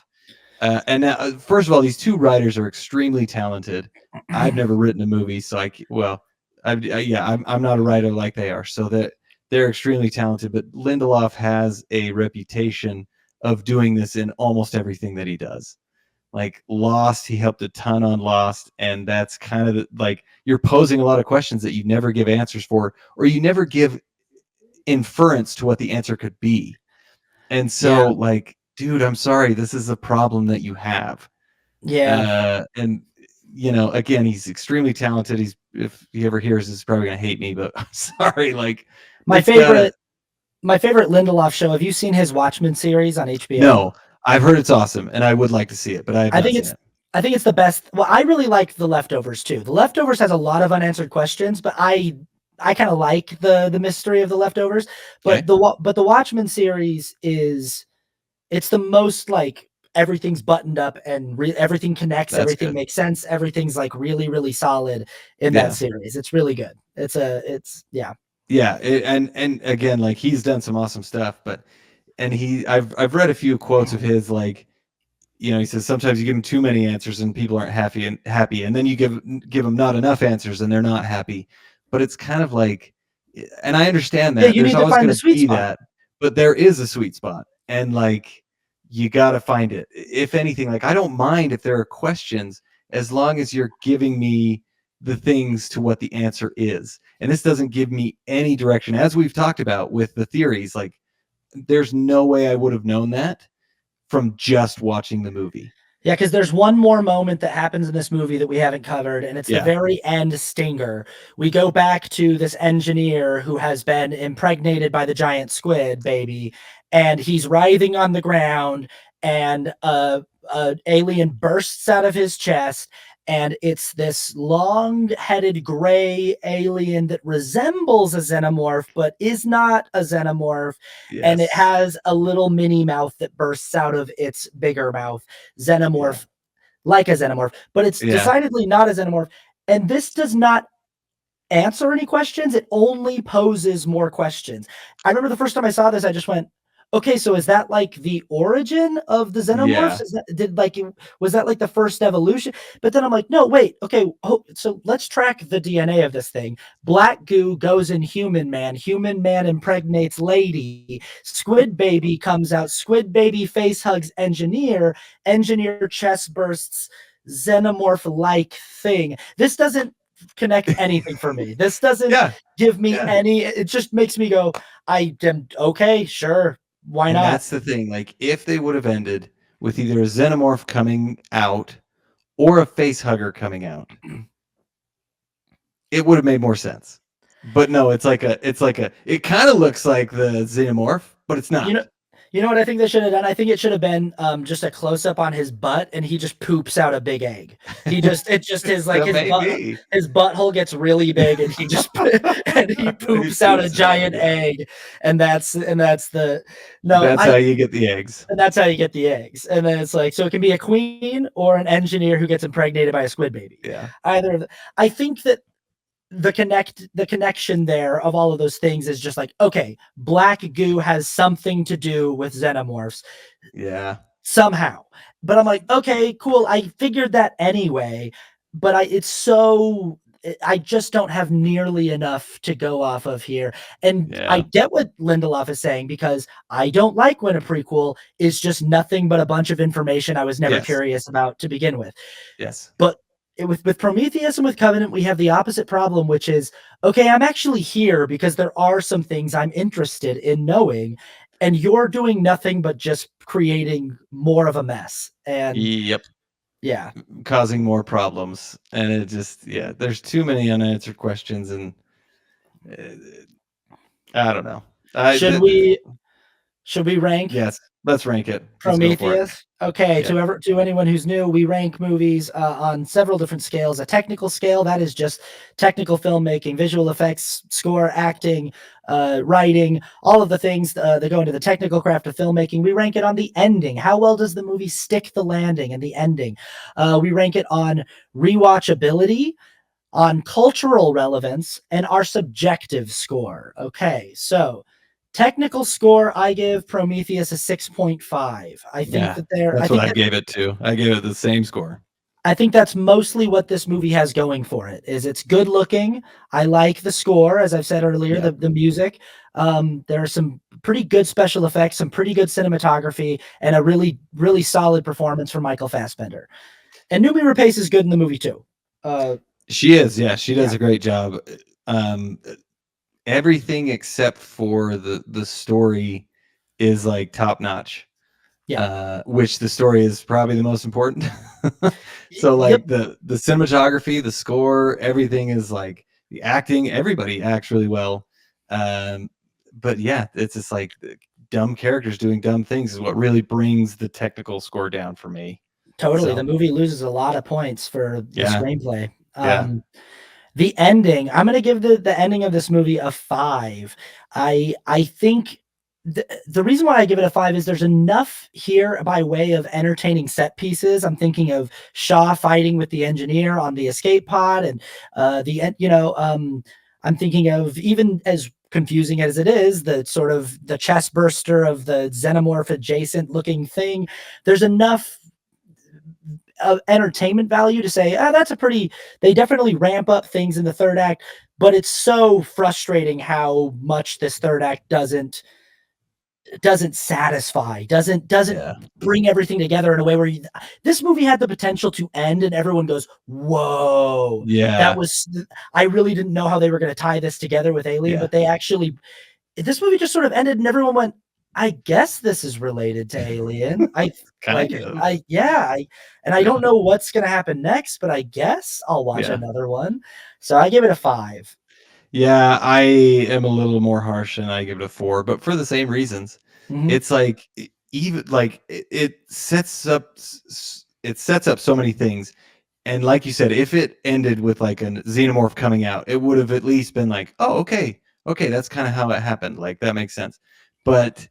And now, first of all, these two writers are extremely talented. I've never written a movie, so I'm not a writer like they are. So that they're extremely talented, but Lindelof has a reputation of doing this in almost everything that he does. Like Lost, he helped a ton on Lost, and that's kind of like you're posing a lot of questions that you never give answers for, or you never give inference to what the answer could be. And so, like, dude, I'm sorry, this is a problem that you have. And you know, again, he's extremely talented. He's, if he ever hears this, he's probably gonna hate me, but I'm sorry. Like, my favorite Lindelof show. Have you seen his Watchmen series on HBO? No, I've heard it's awesome, and I would like to see it, but I have not seen it. I think it's the best. Well, I really like The Leftovers too. The Leftovers has a lot of unanswered questions, but I kind of like the mystery of The Leftovers. But the Watchmen series it's the most like everything's buttoned up and everything connects, everything makes sense, everything's like really, really solid in that series. It's really good. And again, like, he's done some awesome stuff, but I've read a few quotes of his, like, you know, he says sometimes you give them too many answers and people aren't happy, and then you give them not enough answers and they're not happy. But it's kind of like, and I understand that there's always going to be that, but there is a sweet spot, and like, you got to find it. If anything, like, I don't mind if there are questions as long as you're giving me the things to what the answer is. And this doesn't give me any direction, as we've talked about with the theories. Like, there's no way I would have known that from just watching the movie. Yeah, because there's one more moment that happens in this movie that we haven't covered, and it's the very end stinger. We go back to this engineer who has been impregnated by the giant squid baby, and he's writhing on the ground, and an alien bursts out of his chest, and it's this long-headed gray alien that resembles a xenomorph, but is not a xenomorph. And it has a little mini mouth that bursts out of its bigger mouth. Xenomorph, like a xenomorph, but it's decidedly not a xenomorph. And this does not answer any questions. It only poses more questions. I remember the first time I saw this, I just went, okay, so is that like the origin of the xenomorphs? Was that like the first evolution? But then I'm like, no, wait, okay, so let's track the DNA of this thing. Black goo goes in human man impregnates lady, squid baby comes out, squid baby face hugs engineer chest bursts, xenomorph-like thing. This doesn't connect anything for me. This doesn't give me any, it just makes me go, I am okay, sure. Why not? That's the thing. Like, if they would have ended with either a xenomorph coming out or a face hugger coming out, it would have made more sense. But no, it kind of looks like the xenomorph, but it's not. You know what I think they should have done? I think it should have been just a close up on his butt, and he just poops out a big egg. His butthole gets really big, and he poops out a giant egg, and that's how you get the eggs. And that's how you get the eggs. And then it's like, so it can be a queen or an engineer who gets impregnated by a squid baby. Yeah. I think that the connection there of all of those things is just like, okay, black goo has something to do with xenomorphs. Yeah. Somehow. But I'm like, okay, cool. I figured that anyway, but I just don't have nearly enough to go off of here. And I get what Lindelof is saying, because I don't like when a prequel is just nothing but a bunch of information I was never curious about to begin with. Yes. But with Prometheus and with Covenant, we have the opposite problem, which is, okay, I'm actually here because there are some things I'm interested in knowing, and you're doing nothing but just creating more of a mess. And causing more problems. And it just, there's too many unanswered questions, and I don't know. Should we rank? Yes. Let's rank it. Prometheus. Okay, to anyone who's new, we rank movies on several different scales. A technical scale, that is just technical filmmaking, visual effects, score, acting, writing, all of the things that go into the technical craft of filmmaking. We rank it on the ending. How well does the movie stick the landing and the ending? We rank it on rewatchability, on cultural relevance, and our subjective score. Okay, so technical score, I give Prometheus a 6.5. I think that's what I gave it to. I gave it the same score. I think that's mostly what this movie has going for it. Is it's good looking. I like the score, as I've said earlier, Yeah. the music. There are some pretty good special effects, some pretty good cinematography, and a really solid performance from Michael Fassbender. And Noomi Rapace is good in the movie too. She is, yeah, she does Yeah, a great job. Um, Everything except for the story is like top notch. yeah, Which the story is probably the most important. So yep, like the cinematography, the score, everything is like the acting, everybody acts really well. Um, but yeah, it's just like the dumb characters doing dumb things is what really brings the technical score down for me. totally. The So movie loses a lot of points for the yeah, screenplay. yeah, The ending, I'm gonna give the ending of this movie a 5. I think the reason why I give it a 5 is there's enough here by way of entertaining set pieces. I'm thinking of Shaw fighting with the engineer on the escape pod, and I'm thinking of, even as confusing as it is, the sort of the chest burster of the xenomorph adjacent looking thing. There's enough entertainment value to say, that's a pretty, they definitely ramp up things in the third act, but it's so frustrating how much this third act doesn't satisfy, doesn't yeah, bring everything together in a way where this movie had the potential to end and everyone goes, whoa, that yeah, was, I really didn't know how they were going to tie this together with Alien, yeah. but they actually, this movie just sort of ended and everyone went, I guess this is related to Alien. I like Kind of. I yeah, I Yeah, don't know what's gonna happen next, but I guess I'll watch yeah. another one. So I give it a 5. Yeah, I am a little more harsh and I give it a 4, but for the same reasons. Mhm. It's like even like it sets up it sets up so many things. And like you said, if it ended with like a xenomorph coming out, it would have at least been like, "Oh, okay. Okay, that's kind of how it happened." Like that makes sense. But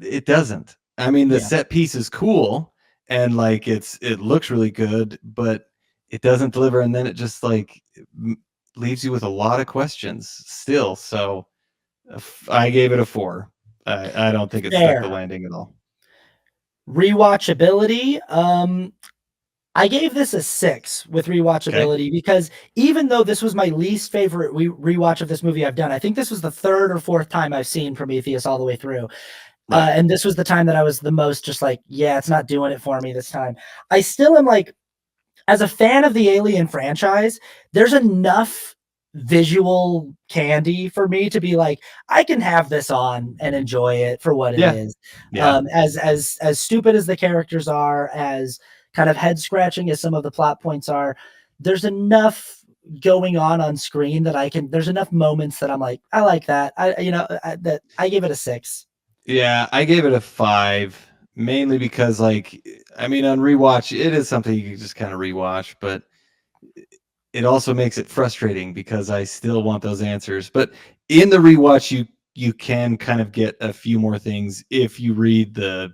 it doesn't. I mean, the Yeah, set piece is cool and like it looks really good, but it doesn't deliver, and then it just like leaves you with a lot of questions still. So I gave it a 4. I don't think it stuck the fair. landing at all. Rewatchability, I gave this a 6 with Okay. rewatchability because even though this was my least favorite rewatch of this movie I've done, I think this was the 3rd or 4th time I've seen Prometheus all the way through. Right. And this was the time that I was the most just like, yeah, it's not doing it for me this time. I still am like, as a fan of the Alien franchise, there's enough visual candy for me to be like, I can have this on and enjoy it for what it Yeah. is. Yeah. As stupid as the characters are, as kind of head scratching as some of the plot points are, there's enough going on screen that I can. There's enough moments that I'm like, I like that. That I give it a 6. Yeah, I gave it a 5 mainly because like I mean on rewatch it is something you can just kind of rewatch, but it also makes it frustrating because I still want those answers. But in the rewatch, you can kind of get a few more things if you read the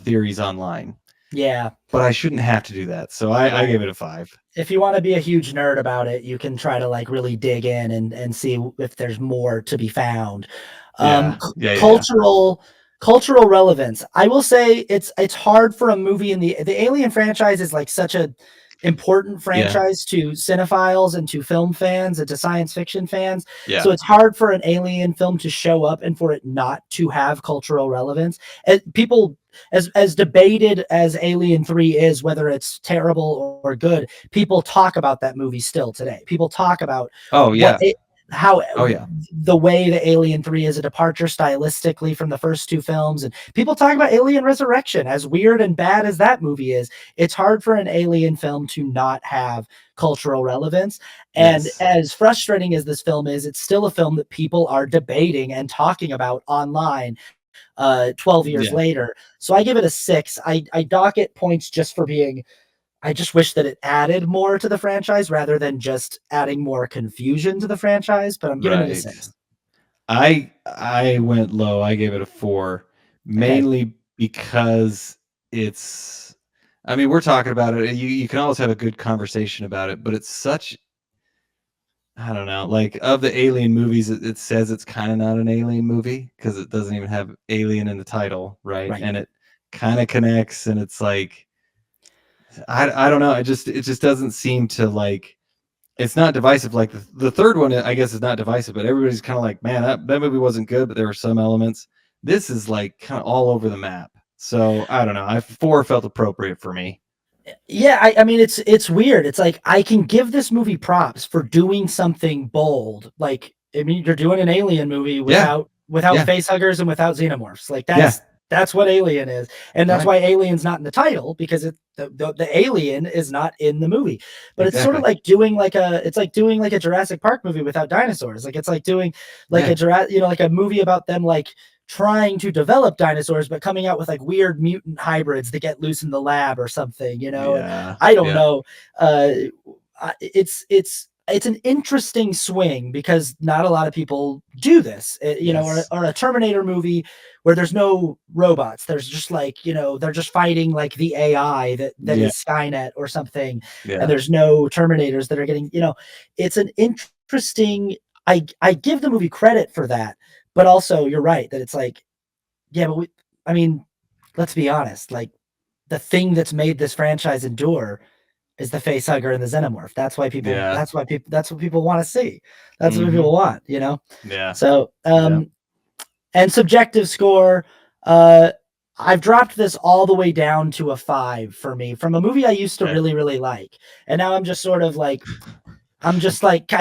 theories online. Yeah. But I shouldn't have to do that, so I Right. gave it a 5. If you want to be a huge nerd about it, you can try to like really dig in and see if there's more to be found. Yeah, yeah, yeah, yeah, Cultural relevance. I will say it's hard for a movie in the Alien franchise is like such a important yeah, franchise to cinephiles and to film fans and to science fiction fans. yeah. So it's hard for an Alien film to show up and for it not to have cultural relevance. And people, as debated as Alien 3 is, whether it's terrible or good, people talk about that movie still today. People talk about Oh what yeah, it, how oh yeah, the way the Alien 3 is a departure stylistically from the first two films, and people talk about Alien Resurrection, as weird and bad as that movie is. It's hard for an Alien film to not have cultural relevance, and yes, as frustrating as this film is, it's still a film that people are debating and talking about online 12 years yeah, later. So I give it a 6. I dock it points just for being, I just wish that it added more to the franchise rather than just adding more confusion to the franchise, but I'm giving it a right. 6. I went low. I gave it a 4, Okay. mainly because it's. I mean, we're talking about it. You can always have a good conversation about it, but it's such. I don't know. Like of the Alien movies, it says it's kind of not an Alien movie because it doesn't even have Alien in the title, right? Right. And it kind of connects, and it's like I don't know. It just doesn't seem to like. It's not divisive. Like the third one, I guess, is not divisive, but everybody's kind of like, man, that movie wasn't good, but there were some elements. This is like kind of all over the map. So I don't know. 4 felt appropriate for me. Yeah, I mean it's weird. It's like I can give this movie props for doing something bold. Like, I mean, you're doing an Alien movie without Yeah. face huggers and without xenomorphs. Like Yeah. that's what Alien is, and that's Right. why Alien's not in the title, because the alien is not in the movie. But it's sort of Exactly. like doing like a Jurassic Park movie without dinosaurs. Like it's like doing like like a movie about them like trying to develop dinosaurs, but coming out with like weird mutant hybrids that get loose in the lab or something, you know. Yeah. And I don't know. It's an interesting swing because not a lot of people do this, you know, or a Terminator movie where there's no robots. There's just like, you know, they're just fighting like the AI that is Skynet or something. And there's no Terminators that are getting, you know, it's an interesting, I give the movie credit for that. But also, you're right that it's like, yeah, but I mean, let's be honest. Like, the thing that's made this franchise endure is the face hugger and the xenomorph. That's why people. Yeah. That's what people want to see. That's what people want. You know. Yeah. So, and subjective score. I've dropped this all the way down to a 5 for me from a movie I used to really, really like, and now I'm just sort of like, I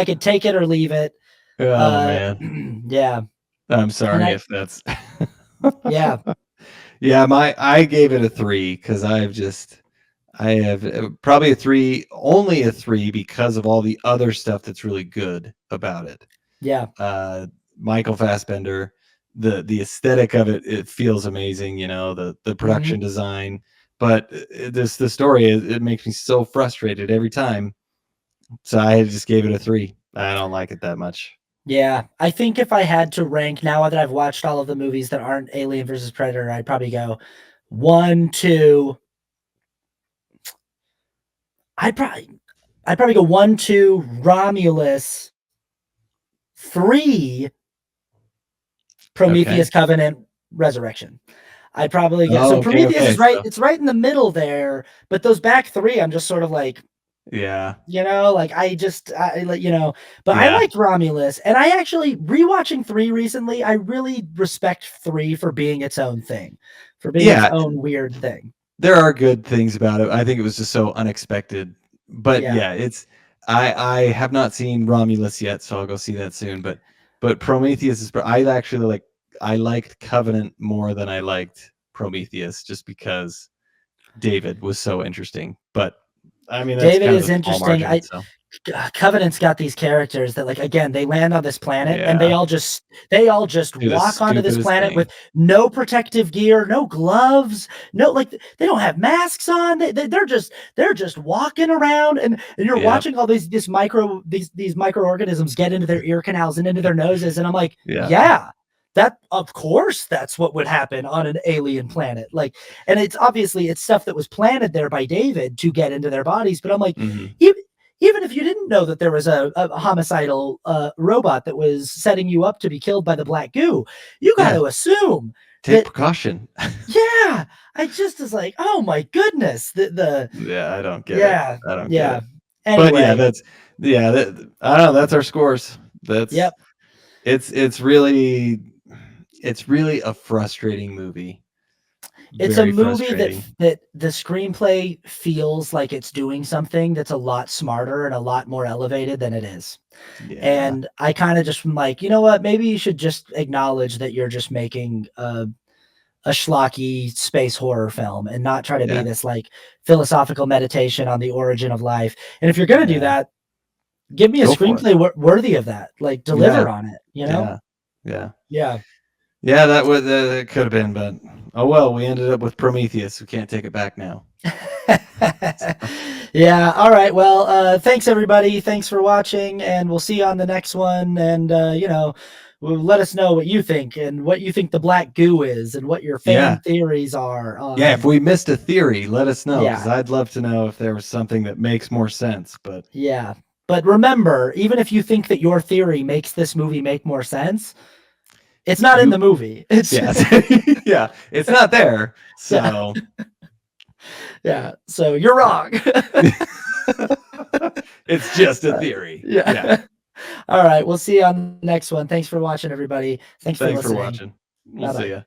could take it or leave it. Oh man. Yeah. I'm sorry if that's. Yeah. Yeah, I gave it a 3 because I have probably a 3, only a 3 because of all the other stuff that's really good about it. Yeah. Michael Fassbender, the aesthetic of it feels amazing, you know, the production design, but the story it makes me so frustrated every time. So I just gave it a 3. I don't like it that much. Yeah, I think if I had to rank now that I've watched all of the movies that aren't Alien versus Predator, I'd probably go 1, 2. I'd probably go 1, 2, Romulus, 3, Prometheus, Covenant, Resurrection. I'd probably get so Prometheus is right. It's right in the middle there, but those back 3, I'm just sort of like, yeah, you know, like you know, but I liked Romulus, and I actually rewatching 3 recently. I really respect 3 for being its own thing, for being its own weird thing. There are good things about it. I think it was just so unexpected, but it's. I have not seen Romulus yet, so I'll go see that soon. But Prometheus is. I liked Covenant more than I liked Prometheus, just because David was so interesting. But I mean, that's David kind is interesting. Covenant's got these characters that, like, again, they land on this planet and they all just walk onto this planet with no protective gear, no gloves, no, like, they don't have masks on. They're just walking around, and you're watching all these microorganisms get into their ear canals and into their noses, and I'm like, that, of course, that's what would happen on an alien planet. Like, and it's obviously it's stuff that was planted there by David to get into their bodies. But I'm like, even if you didn't know that there was a homicidal robot that was setting you up to be killed by the black goo, you got to assume take precaution. Yeah, I just was like, oh my goodness, I don't get it. I don't get it. Anyway. But I don't know. That's our scores. It's really a frustrating movie. It's a movie that the screenplay feels like it's doing something that's a lot smarter and a lot more elevated than it is. And I kind of just am like, you know what? Maybe you should just acknowledge that you're just making a schlocky space horror film and not try to be this like philosophical meditation on the origin of life. And if you're going to do that, give me a screenplay worthy of that. Like, deliver on it, you know? Yeah, that could have been, but oh well, we ended up with Prometheus. We can't take it back now. Yeah, all right. Well, thanks everybody. Thanks for watching, and we'll see you on the next one. And you know, let us know what you think and what you think the black goo is and what your fan theories are. If we missed a theory, let us know, because I'd love to know if there was something that makes more sense. But but remember, even if you think that your theory makes this movie make more sense, it's not in the movie. It's it's not there. So Yeah. So you're wrong. It's just a theory. Yeah. All right. We'll see you on the next one. Thanks for watching, everybody. Thanks for listening. We'll see ya.